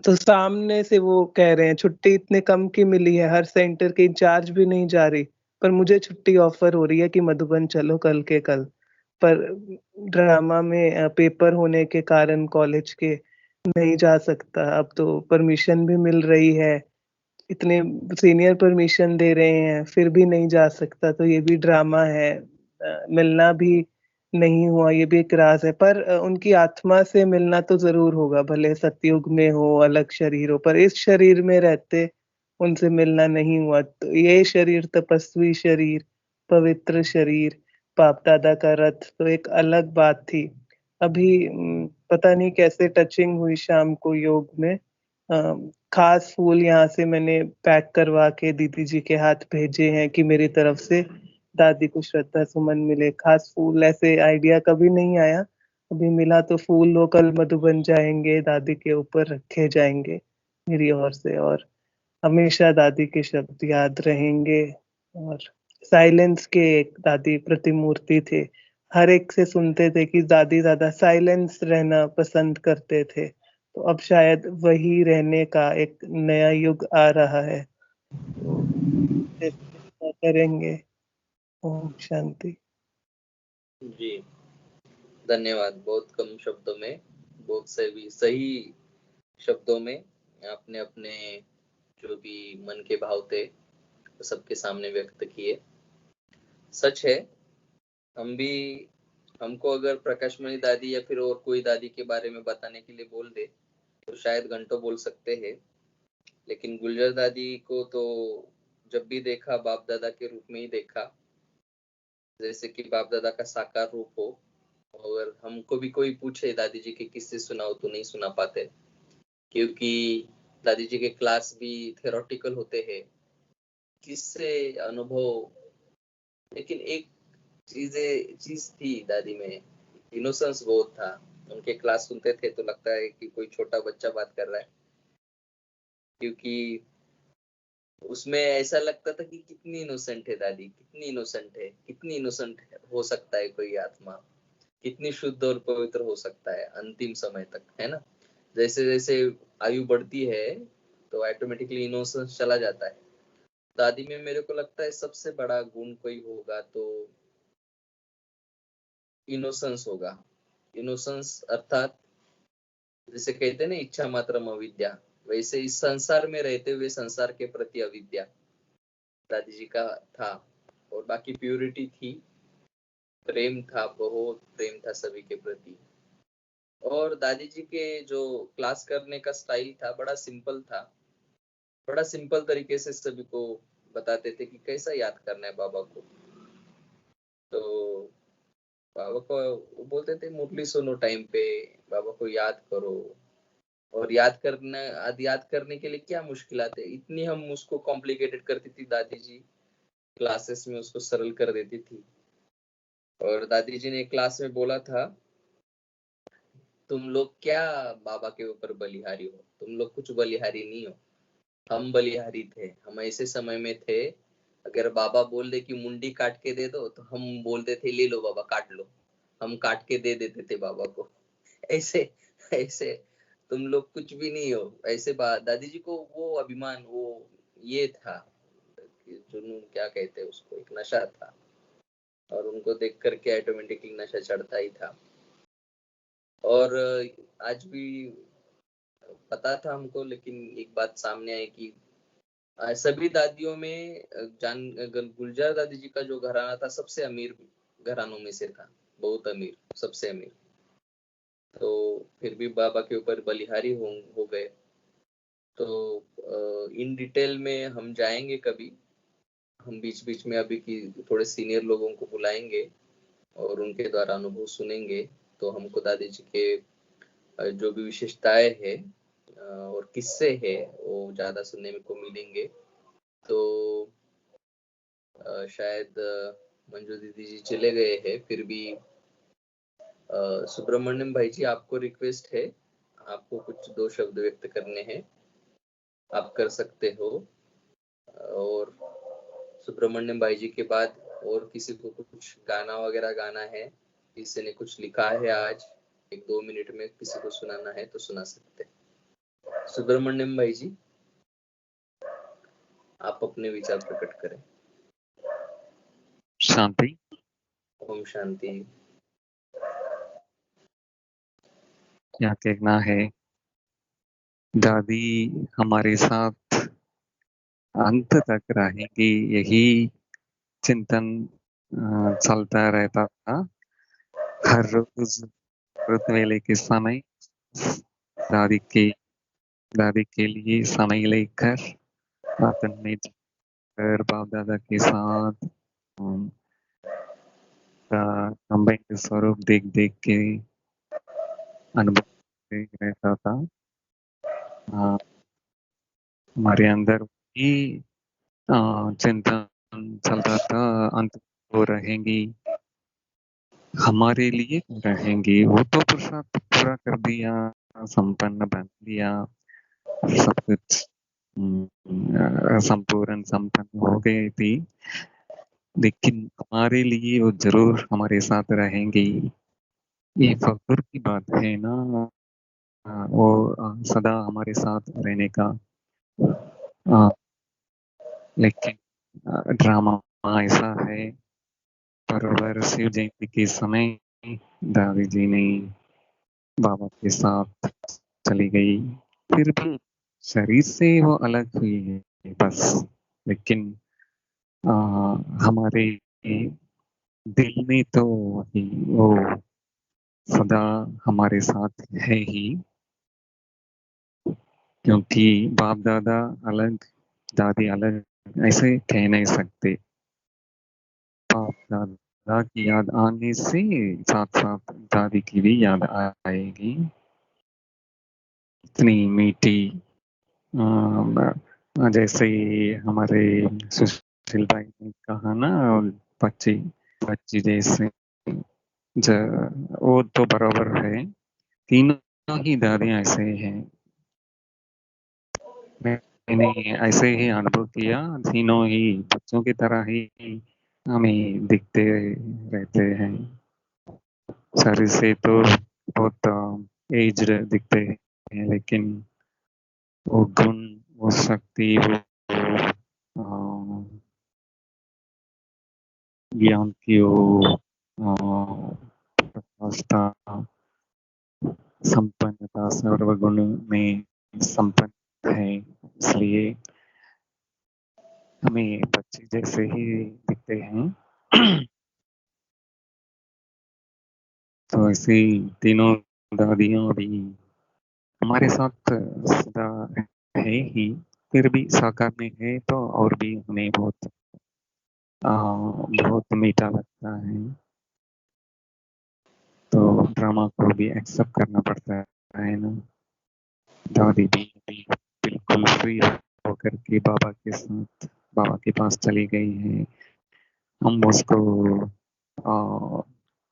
तो सामने से वो कह रहे हैं छुट्टी इतने कम की मिली है, हर सेंटर के इंचार्ज भी नहीं जा रही, पर मुझे छुट्टी ऑफर हो रही है कि मधुबन चलो कल के कल। पर ड्रामा में पेपर होने के कारण कॉलेज के नहीं जा सकता। अब तो परमिशन भी मिल रही है, इतने सीनियर परमिशन दे रहे हैं, फिर भी नहीं जा सकता, तो ये भी ड्रामा है। मिलना भी नहीं हुआ, ये भी एक राज है। पर उनकी आत्मा से मिलना तो जरूर होगा, भले सतयुग में हो, अलग शरीर हो, पर इस शरीर में रहते उनसे मिलना नहीं हुआ। तो ये शरीर तपस्वी शरीर, पवित्र शरीर, बाप दादा का रथ, तो एक अलग बात थी। अभी पता नहीं कैसे टचिंग हुई शाम को योग में। खास फूल यहाँ से मैंने पैक करवा के दीदी जी के हाथ भेजे हैं कि मेरी तरफ से दादी को श्रद्धा सुमन मिले। खास फूल ऐसे आइडिया कभी नहीं आया, अभी मिला तो फूल लोकल मधुबन जाएंगे, दादी के ऊपर रखे जाएंगे मेरी ओर से, और हमेशा दादी के शब्द याद रहेंगे। और साइलेंस के एक दादी प्रतिमूर्ति थे, हर एक से सुनते थे कि दादी दादा साइलेंस रहना पसंद करते थे। तो अब शायद वही रहने का एक नया युग आ रहा है, तो करेंगे। ओम शांति। जी धन्यवाद। बहुत कम शब्दों में बहुत सही सही शब्दों में आपने अपने जो भी मन के भाव थे वो सबके सामने व्यक्त किए। सच है, हमको अगर प्रकाशमणि दादी या फिर और कोई दादी के बारे में बताने के लिए बोल दे तो शायद घंटों बोल सकते हैं, लेकिन गुलजार दादी को तो जब भी देखा बाप दादा के रूप में ही देखा, जैसे कि बाप दादा का साकार रूप हो। और हमको भी कोई पूछे दादी जी के किस्से सुनाओ तो नहीं सुना पाते, क्योंकि दादी जी के क्लास भी थेरोटिकल होते हैं, किस्से अनुभव। लेकिन एक चीज थी दादी में, इनोसेंस बहुत था। उनके क्लास सुनते थे तो लगता है कि कोई छोटा बच्चा बात कर रहा है, क्योंकि उसमें ऐसा लगता था कि कितनी इनोसेंट है दादी, कितनी इनोसेंट है, कितनी इनोसेंट हो सकता है कोई आत्मा, कितनी शुद्ध और पवित्र हो सकता है अंतिम समय तक, है ना। जैसे जैसे आयु बढ़ती है तो ऑटोमेटिकली इनोसेंस चला जाता है। दादी में मेरे को लगता है सबसे बड़ा गुण कोई होगा तो इनोसेंस होगा। इनोसेंस अर्थात जैसे कहते हैं ना इच्छा मात्र अविद्या, वैसे इस संसार में रहते हुए संसार के प्रति अविद्या दादी जी का था। और बाकी प्यूरिटी थी, प्रेम था, बहुत प्रेम था सभी के प्रति। और दादी जी के जो क्लास करने का स्टाइल था बड़ा सिंपल था, बड़ा सिंपल तरीके से सभी को बताते थे कि कैसा याद करना है बाबा को। तो बाबा को वो बोलते थे मुरली सुनो टाइम पे, बाबा को याद करो। और याद करने के लिए क्या मुश्किल आते, इतनी हम उसको कॉम्प्लिकेटेड करती थी दादी जी, क्लासेस में उसको सरल कर देती थी। और दादी जी ने क्लास में बोला था, तुम लोग क्या बाबा के ऊपर बलिहारी हो, तुम लोग कुछ बलिहारी नहीं हो, हम बलिहारी थे। हम ऐसे समय में थे, अगर बाबा बोल दे कि मुंडी काट के दे दो तो हम बोलते थे ले लो बाबा काट लो, हम काट के दे देते थे बाबा को। ऐसे ऐसे तुम लोग कुछ भी नहीं हो, ऐसे बात। दादी जी को वो अभिमान, वो ये था, जुनून क्या कहते हैं उसको, एक नशा था। और उनको देख करके ऑटोमेटिकली नशा चढ़ता ही था। और आज भी पता था हमको, लेकिन एक बात सामने आई कि सभी दादियों में गुलजार दादी जी का जो घराना था सबसे अमीर घरानों में से था, बहुत अमीर, सबसे अमीर। तो फिर भी बाबा के ऊपर बलिहारी हो गए। तो इन डिटेल में हम जाएंगे कभी, हम बीच बीच में अभी की थोड़े सीनियर लोगों को बुलाएंगे और उनके द्वारा अनुभव सुनेंगे, तो हमको दादी जी के जो भी विशेषताएं है और किस्से है वो ज्यादा सुनने में को मिलेंगे। तो शायद मंजू दीदी जी चले गए हैं, फिर भी सुब्रमण्यम भाई जी आपको रिक्वेस्ट है, आपको कुछ 2 शब्द व्यक्त करने हैं, आप कर सकते हो। और सुब्रमण्यम भाई जी के बाद और किसी को कुछ गाना वगैरह गाना है, किसी ने कुछ लिखा है आज 1-2 मिनट में किसी को सुनाना है तो सुना सकते हैं। सुब्रमण्यम भाई जी आप अपने विचार प्रकट करें। शांति। ओम शांति। क्या कहना है, दादी हमारे साथ अंत तक रहेंगी, यही चिंतन चलता रहता था। हर रोज अमृत वेले के समय दादी के लिए समय लेकर प्रार्थना में जाकर बाप दादा के साथ कंबाइंड स्वरूप देख देख के अनुभव रहता था। हमारे अंदर ही चिंतन चलता था, अंत वो रहेंगी, हमारे लिए रहेंगी। वो तो पुरुषार्थ पूरा कर दिया, संपन्न बन दिया, सब कुछ संपूर्ण संपन्न हो गई थी, लेकिन हमारे लिए वो जरूर हमारे साथ रहेंगी। ये फख्र की बात है ना, वो सदा हमारे साथ रहने का। लेकिन ड्रामा ऐसा है, बरोबर शिव जयंती के समय दादी जी ने बाबा के साथ चली गई। फिर भी शरीर से वो अलग हुई है बस, लेकिन आ, हमारे दिल में तो वही वो सदा हमारे साथ है ही। क्योंकि बाप दादा अलग, दादी अलग ऐसे कह नहीं सकते। बाप दादा की याद आने से साथ साथ दादी की भी याद आएगी। इतनी मीठी, जैसे हमारे सुशील भाई ने कहा ना, बच्ची बच्ची जैसे ज, वो तो बराबर है। तीनों ही दादियां ऐसे हैं। मैंने ऐसे ही अनुभव किया। तीनों ही बच्चों की तरह ही हमें दिखते रहते हैं। शरीर से तो बहुत एज्ड दिखते हैं, लेकिन वो गुण, वो शक्ति, वो ज्ञान की वो प्रकाशता, संपन्नता सर्वगुण में संपन्न है। इसलिए हमें बच्चे जैसे ही दिखते हैं। तो ऐसे ही तीनों दादियां भी हमारे साथ सदा है ही। फिर भी साकार में है तो और भी हमें बहुत मीठा लगता है। तो ड्रामा को भी एक्सेप्ट करना पड़ता है ना। दादी भी बिल्कुल फ्री होकर के बाबा के साथ, बाबा के पास चली गई है। हम उसको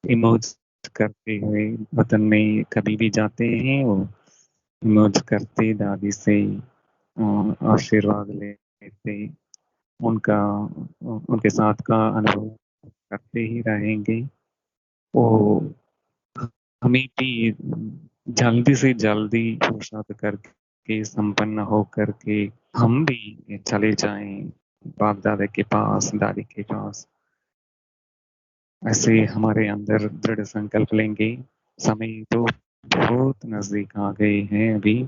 इमोज करते हुए वतन में कभी भी जाते हैं, वो इमोज करते दादी से आशीर्वाद लेते, उनका उनके साथ का अनुभव करते ही रहेंगे। वो हमें भी जल्दी से जल्दी पुरुषार्थ करके संपन्न हो करके हम भी चले जाएं बाप दादा के पास, दादी के पास। ऐसे हमारे अंदर दृढ़ संकल्प लेंगे। समय तो बहुत नजदीक आ गए हैं अभी।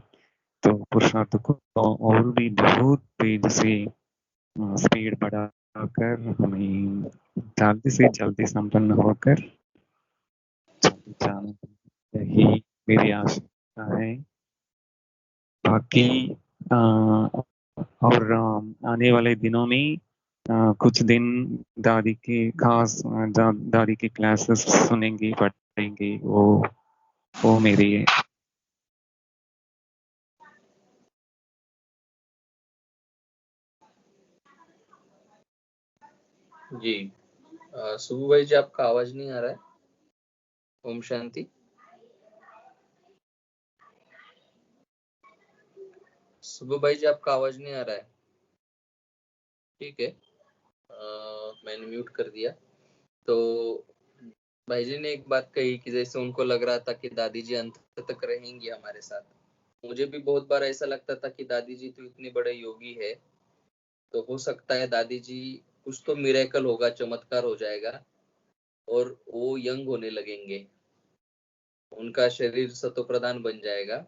तो पुरुषार्थ को और भी बहुत तेज से स्पीड बढ़ाकर हमें जल्दी से जल्दी संपन्न होकर चले जाना, यही मेरी आशा है। बाकी और आने वाले दिनों में कुछ दिन दादी के खास दादी की क्लासेस सुनेंगे, पढ़ेंगे। वो मेरी जी। सुबह भाई जी, आपका आवाज नहीं आ रहा है। ओम शांति। सुबह भाई जी, आपका आवाज नहीं आ रहा है। ठीक है, मैंने म्यूट कर दिया। तो भाई जी ने एक बात कही कि जैसे उनको लग रहा था कि दादी जी अंत तक रहेंगी हमारे साथ। मुझे भी बहुत बार ऐसा लगता था कि दादी जी तो इतने बड़े योगी है, तो हो सकता है दादी जी कुछ तो मिरेकल होगा, चमत्कार हो जाएगा और वो यंग होने लगेंगे, उनका शरीर सतो प्रधान बन जाएगा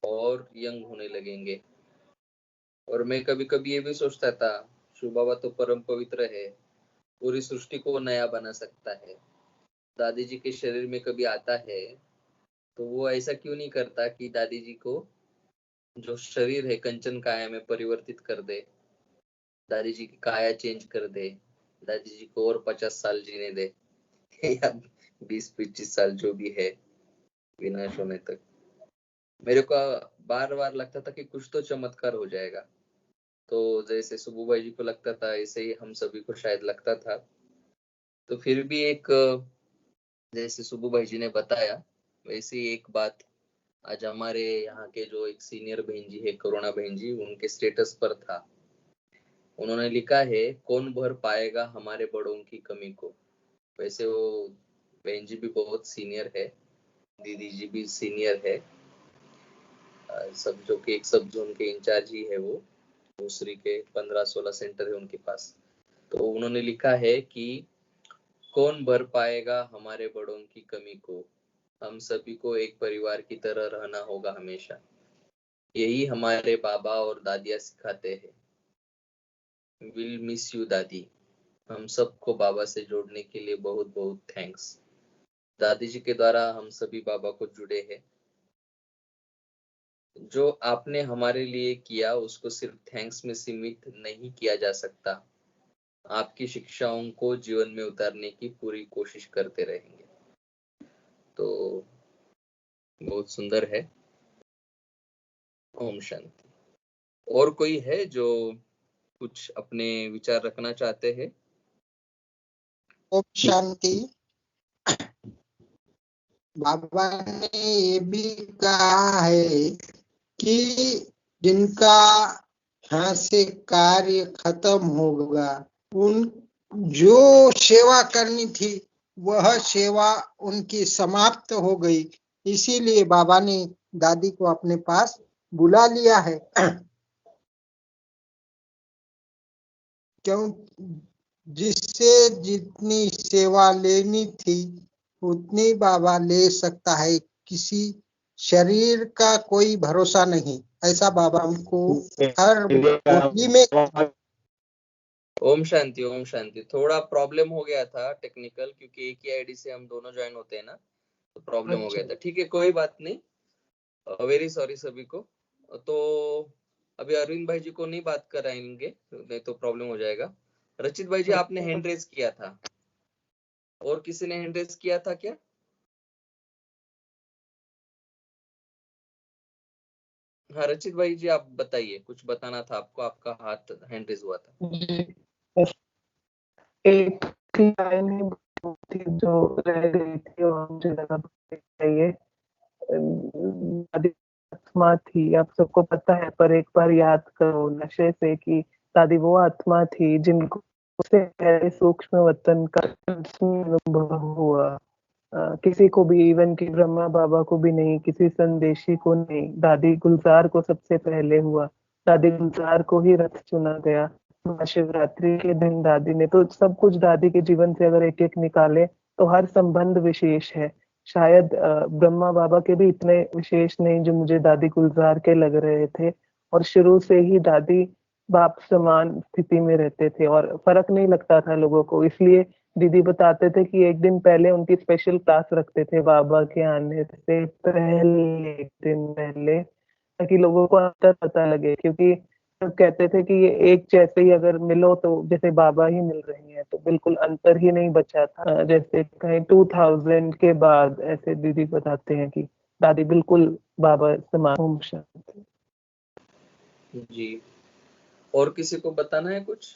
और यंग होने लगेंगे। और मैं कभी कभी ये भी सोचता था, शिव बाबा तो परम पवित्र है, पूरी सृष्टि को नया बना सकता है। दादी जी के शरीर में कभी आता है तो वो ऐसा क्यों नहीं करता कि दादी जी को जो शरीर है कंचन काया में परिवर्तित कर दे, दादी जी की काया चेंज कर दे, दादी जी को और 50 साल जीने दे या 20-25 साल जो भी है विनाश होने तक। मेरे को बार बार लगता था कि कुछ तो चमत्कार हो जाएगा। तो जैसे सुबू भाई जी को लगता था, ऐसे ही हम सभी को शायद लगता था। तो फिर भी एक, जैसे सुबू भाई जी ने बताया वैसे ही एक बात आज हमारे यहाँ के जो एक सीनियर बहन जी है, करुणा बहन जी, उनके स्टेटस पर था। उन्होंने लिखा है, कौन भर पाएगा हमारे बड़ों की कमी को। वैसे वो बहन जी भी बहुत सीनियर है, दीदी जी भी सीनियर है, सब जो के एक सब जोन के इंचार्ज ही है वो, दूसरी के 15-16 सेंटर है उनके पास। तो उन्होंने लिखा है कि कौन भर पाएगा हमारे बड़ों की कमी को, हम सभी को एक परिवार की तरह रहना होगा हमेशा। यही हमारे बाबा और दादियाँ सिखाते हैं। विल मिस यू दादी। हम सबको बाबा से जोड़ने के लिए बहुत बहुत थैंक्स। दादी जी के द्वारा हम सभी बाबा को जुड़े हैं। जो आपने हमारे लिए किया उसको सिर्फ थैंक्स में सीमित नहीं किया जा सकता। आपकी शिक्षाओं को जीवन में उतारने की पूरी कोशिश करते रहेंगे। तो बहुत सुंदर है। ओम शांति। और कोई है जो कुछ अपने विचार रखना चाहते हैं? ओम शांति। बाबा ने ये भी कहा है कि जिनका यहाँ से कार्य खत्म होगा, उन जो सेवा करनी थी वह सेवा उनकी समाप्त हो गई। इसीलिए बाबा ने दादी को अपने पास बुला लिया है। क्यों? जिससे जितनी सेवा लेनी थी उतनी बाबा ले सकता है। किसी शरीर का कोई भरोसा नहीं, ऐसा बाबा हमको हर बोली में। ओम शांति। ओम शांति। थोड़ा प्रॉब्लम हो गया था टेक्निकल, क्योंकि एक ही आईडी से हम दोनों ज्वाइन होते हैं ना, तो प्रॉब्लम हो गया था। ठीक है, कोई बात नहीं। वेरी सॉरी सभी को। तो अभी अरविंद भाई जी को नहीं बात कराएंगे, नहीं तो प्रॉब्लम हो जाएगा। रचित भाई जी, आपने हैंड रेज किया था, और किसी ने हैंड रेज किया था क्या? हाँ रचित भाई जी, आप बताइए, कुछ बताना था आपको, आपका हाथ हैंड रेज हुआ था। एक लाइन ही थी जो रह गई थी और मुझे लगा चाहिए। दादी आत्मा थी, आप सबको पता है, पर एक बार याद करो नशे से कि दादी वो आत्मा थी जिनको उससे पहले सूक्ष्म वतन का अनुभव हुआ। किसी को भी, इवन कि ब्रह्मा बाबा को भी नहीं, किसी संदेशी को नहीं, दादी गुलजार को सबसे पहले हुआ। दादी गुलजार को ही रथ चुना गया। महाशिवरात्रि के दिन दादी ने तो सब कुछ, दादी के जीवन से अगर एक एक निकाले तो हर संबंध विशेष है। शायद ब्रह्मा बाबा के भी इतने विशेष नहीं जो मुझे दादी गुलजार के लग रहे थे। और शुरू से ही दादी बाप समान स्थिति में रहते थे और फर्क नहीं लगता था लोगों को। इसलिए दीदी बताते थे कि एक दिन पहले उनकी स्पेशल क्लास रखते थे बाबा के आने से पहले, एक दिन पहले, ताकि लोगों को अंतर पता लगे। क्योंकि सब कहते थे कि ये एक जैसे ही अगर मिलो तो जैसे बाबा ही मिल रही हैं, तो बिल्कुल अंतर ही नहीं बचा था। जैसे कहीं 2000 के बाद ऐसे दीदी बताते हैं कि दादी बिल्कुल बाबा समान। ओम शांति। जी, और किसी को बताना है कुछ?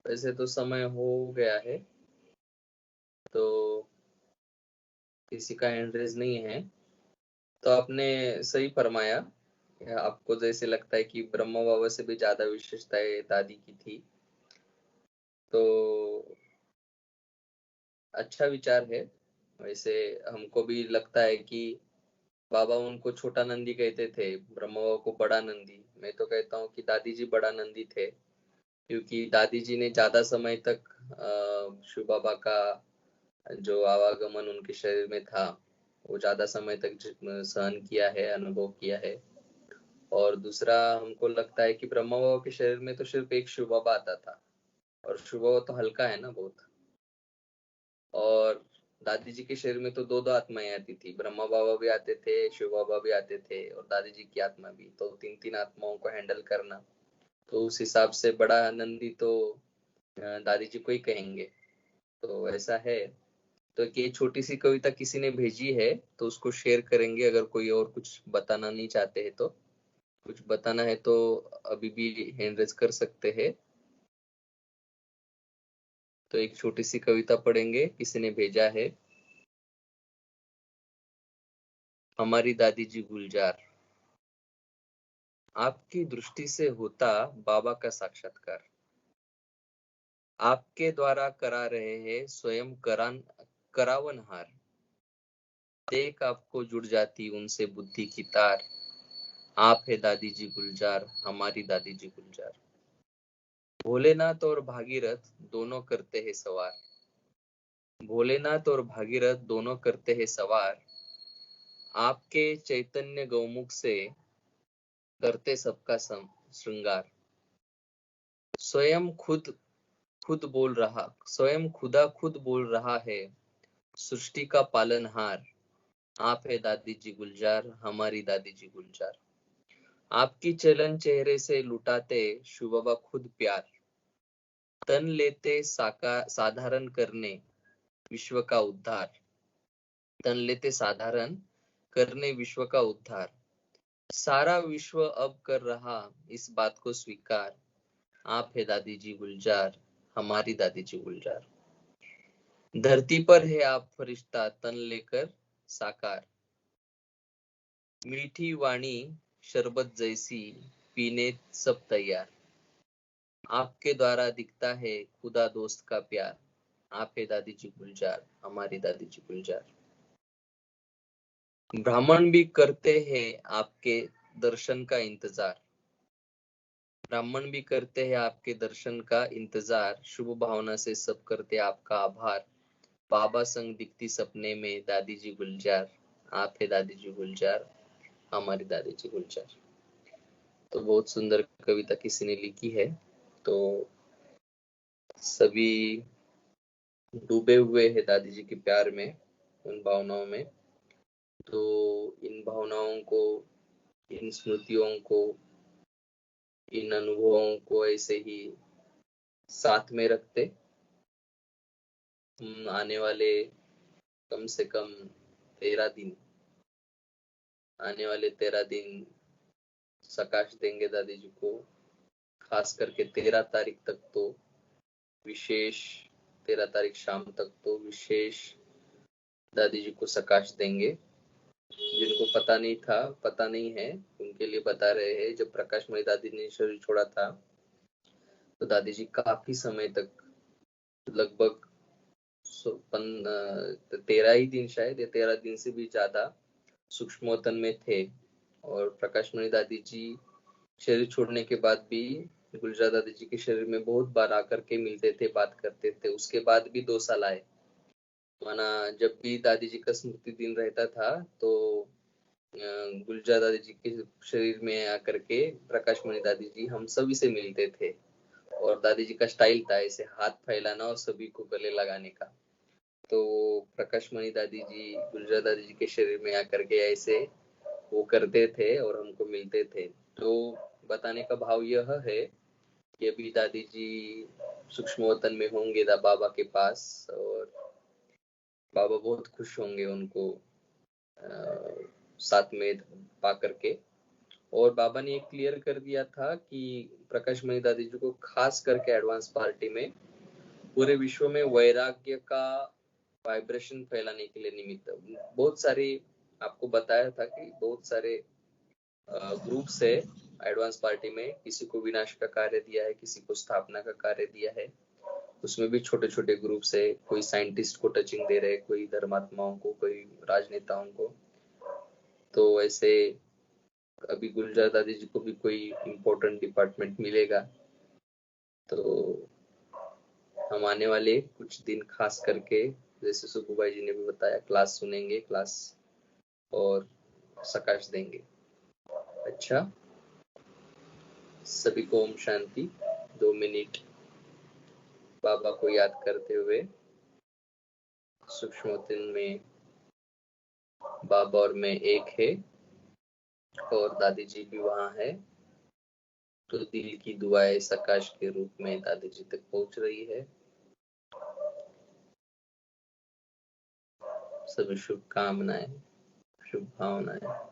वैसे तो समय हो गया है, तो किसी का हैंड रेज नहीं है। तो आपने सही फरमाया। आपको जैसे लगता है कि ब्रह्मा बाबा से भी ज्यादा विशेषताएं दादी की थी, तो अच्छा विचार है। वैसे हमको भी लगता है कि बाबा उनको छोटा नंदी कहते थे, ब्रह्मा बाबा को बड़ा नंदी। मैं तो कहता हूँ कि दादी जी बड़ा नंदी थे, क्योंकि दादी जी ने ज्यादा समय तक शिव बाबा का जो आवागमन उनके शरीर में था वो ज्यादा समय तक सहन किया है, अनुभव किया है। और दूसरा हमको लगता है कि ब्रह्मा बाबा के शरीर में तो सिर्फ एक शिव बाबा आता था, और शिव बाबा तो हल्का है ना बहुत। और दादी जी के शरीर में तो दो दो आत्माएं आती थी, ब्रह्मा बाबा भी आते थे, शिव बाबा भी आते थे, और दादी जी की आत्मा भी। तो तीन तीन आत्माओं को हैंडल करना, तो उस हिसाब से बड़ा आनंदी तो दादी जी को ही कहेंगे। तो ऐसा है। तो ये छोटी सी कविता किसी ने भेजी है, तो उसको शेयर करेंगे। अगर कोई और कुछ बताना नहीं चाहते हैं, तो कुछ बताना है तो अभी भी हैंड रेज कर सकते हैं। तो एक छोटी सी कविता पढ़ेंगे, किसी ने भेजा है। हमारी दादी जी गुलजार। आपकी दृष्टि से होता बाबा का साक्षात्कार, आपके द्वारा करा रहे हैं स्वयं करावनहार। देख आपको जुड़ जाती उनसे बुद्धि की तार। आप है दादी जी गुलजार, हमारी दादी जी गुलजार। भोलेनाथ और भागीरथ दोनों करते हैं सवार, भोलेनाथ और भागीरथ दोनों करते हैं सवार, आपके चैतन्य गौमुख से करते सबका श्रृंगार। स्वयं खुदा खुद बोल रहा है, सृष्टि का पालनहार, आप है दादी जी गुलजार, हमारी दादी जी गुलजार। आपकी चलन चेहरे से लुटाते शिव बाबा खुद प्यार, तन लेते साधारण करने विश्व का उद्धार, तन लेते साधारण करने विश्व का उद्धार। सारा विश्व अब कर रहा इस बात को स्वीकार, आप है दादी जी गुलजार, हमारी दादी जी गुलजार। धरती पर है आप फरिश्ता तन लेकर साकार, मीठी वाणी शरबत जैसी पीने सब तैयार। आपके द्वारा दिखता है खुदा दोस्त का प्यार, आप है दादी जी गुलजार, हमारी दादी जी गुलजार। ब्राह्मण भी करते हैं आपके दर्शन का इंतजार, ब्राह्मण भी करते हैं आपके दर्शन का इंतजार। शुभ भावना से सब करते आपका आभार, बाबा संग दिखती सपने में दादी जी गुलजार, आप है दादी जी गुलजार, हमारी दादी जी गुलजार। तो बहुत सुंदर कविता किसी ने लिखी है। तो सभी डूबे हुए हैं दादी जी के प्यार में, उन भावनाओं में। तो इन भावनाओं को, इन स्मृतियों को, इन अनुभवों को ऐसे ही साथ में रखते आने वाले कम से कम 13 दिन, आने वाले 13 दिन सकाश देंगे दादी जी को। खास करके 13 तारीख तक तो विशेष, 13 तारीख शाम तक तो विशेष दादी जी को सकाश देंगे। जिनको पता नहीं था, पता नहीं है, उनके लिए बता रहे हैं। जब प्रकाशमयी दादी ने शरीर छोड़ा था तो दादी जी काफी समय तक, लगभग 13 ही दिन, शायद या 13 दिन से भी ज्यादा सूक्ष्मोतन में थे। और प्रकाशमणि दादी जी शरीर छोड़ने के बाद भी गुलजार दादी जी के शरीर में बहुत बार आकर के मिलते थे, बात करते थे। उसके बाद भी 2 साल आए, माना जब भी दादी जी का स्मृति दिन रहता था तो गुलजार दादी जी के शरीर में आकर के प्रकाशमणि दादी जी हम सभी से मिलते थे। और दादी जी का स्टाइल था ऐसे हाथ फैलाना और सभी को गले लगाने का। तो प्रकाशमणि दादी जी गुलजार दादी जी के शरीर में आकर के ऐसे वो करते थे और हमको मिलते थे। तो बताने का भाव यह है कि अभी दादी जी सूक्ष्मवतन में होंगे बाबा के पास, और बाबा बहुत खुश होंगे उनको साथ में पा करके। और बाबा ने ये क्लियर कर दिया था कि प्रकाशमणि दादी जी को खास करके एडवांस पार्टी में पूरे विश्व में वैराग्य का वाइब्रेशन फैलाने के लिए निमित्त बहुत सारी, आपको बताया था कि बहुत सारे ग्रुप्स है एडवांस पार्टी में। किसी को विनाश का कार्य दिया है, किसी को स्थापना का कार्य दिया है। उसमें भी छोटे छोटे ग्रुप्स है, कोई साइंटिस्ट को टचिंग दे रहे, कोई धर्मात्माओं को, कोई राजनेताओं को। तो ऐसे अभी गुलजार दादी जी को भी कोई इम्पोर्टेंट डिपार्टमेंट मिलेगा। तो हम आने वाले कुछ दिन खास करके, जैसे सुब्बू भाई जी ने भी बताया, क्लास सुनेंगे, क्लास और सकाश देंगे। अच्छा, सभी को ओम शांति। 2 मिनट बाबा को याद करते हुए। सूक्ष्मोतन में बाबा और मैं एक है, और दादी जी भी वहाँ है। तो दिल की दुआएं सकाश के रूप में दादी जी तक पहुंच रही है। सभी शुभकामनाएं, शुभ भावनाएं,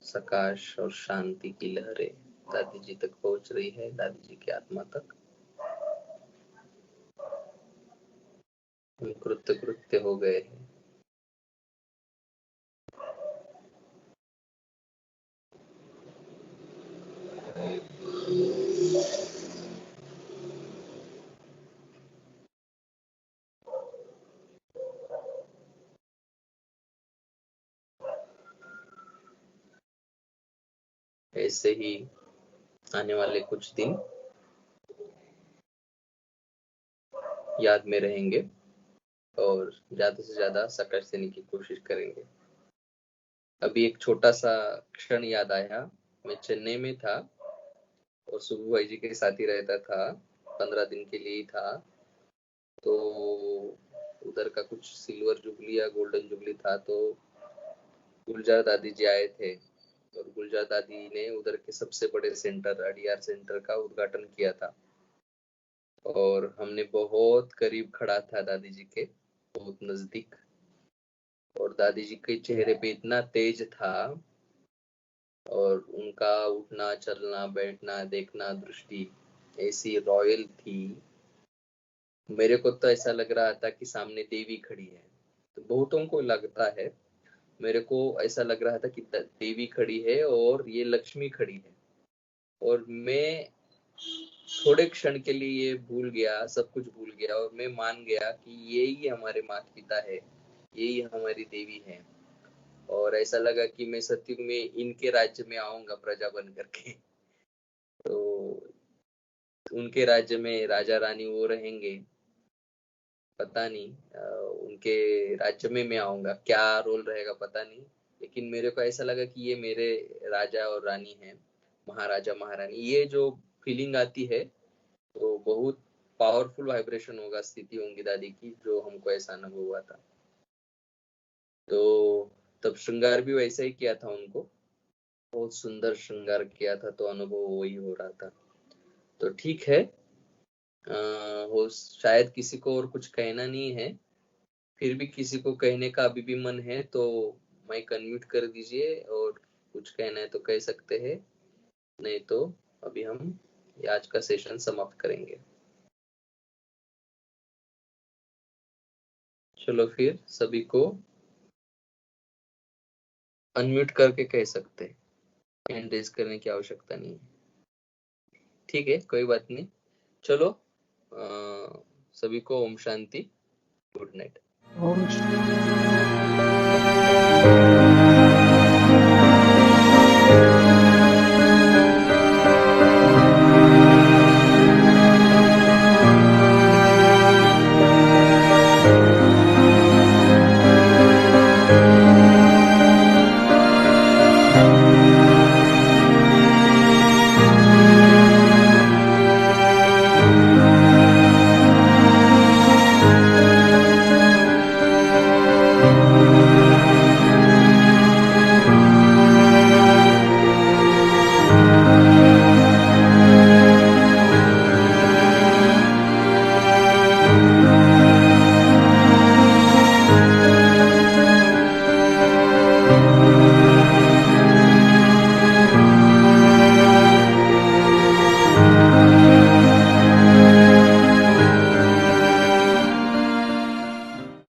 सकाश और शांति की लहरें दादी जी तक पहुंच रही है, दादी जी की आत्मा तक। हम कृत्य कृत्य हो गए हैं। ऐसे ही आने वाले कुछ दिन याद में रहेंगे और ज्यादा से ज्यादा साकाश देने की कोशिश करेंगे। अभी एक छोटा सा क्षण याद आया, मैं चेन्नई में था और सुबह भाई जी के साथ ही रहता था, 15 दिन के लिए ही था। तो उधर का कुछ सिल्वर जुबली या गोल्डन जुबली था, तो गुलजार दादी जी आए थे और गुलजार दादी ने उधर के सबसे बड़े सेंटर अडीआर सेंटर का उद्घाटन किया था और हमने बहुत करीब खड़ा था दादी जी के, बहुत नजदीक, और दादी जी के चेहरे पे इतना तेज था और उनका उठना चलना बैठना देखना दृष्टि ऐसी रॉयल थी। मेरे को तो ऐसा लग रहा था कि सामने देवी खड़ी है, तो बहुतों को लगता है, मेरे को ऐसा लग रहा था कि देवी खड़ी है और ये लक्ष्मी खड़ी है। और मैं थोड़े क्षण के लिए ये भूल गया, सब कुछ भूल गया और मैं मान गया कि ये ही हमारे माता पिता है, यही हमारी देवी है। और ऐसा लगा कि मैं सत्युग में इनके राज्य में आऊंगा प्रजा बन करके। तो उनके राज्य में राजा रानी वो रहेंगे, पता नहीं उनके राज्य में मैं आऊंगा, क्या रोल रहेगा पता नहीं, लेकिन मेरे को ऐसा लगा कि ये मेरे राजा और रानी हैं, महाराजा महारानी। ये जो फीलिंग आती है तो बहुत पावरफुल वाइब्रेशन होगा, स्थिति होंगी दादी की, जो हमको ऐसा अनुभव हुआ था। तो तब श्रृंगार भी वैसा ही किया था उनको, बहुत सुंदर श्रृंगार किया था, तो अनुभव वही हो रहा था। तो ठीक है, हो शायद किसी को और कुछ कहना नहीं है, फिर भी किसी को कहने का अभी भी मन है तो माइक अनम्यूट कर दीजिए और कुछ कहना है तो कह सकते हैं, नहीं तो अभी हम आज का सेशन समाप्त करेंगे। चलो फिर सभी को अनम्यूट करके कह सकते हैं, हैंड रेज करने की आवश्यकता नहीं है। ठीक है, कोई बात नहीं। चलो सभी को Om Shanti, good night. Om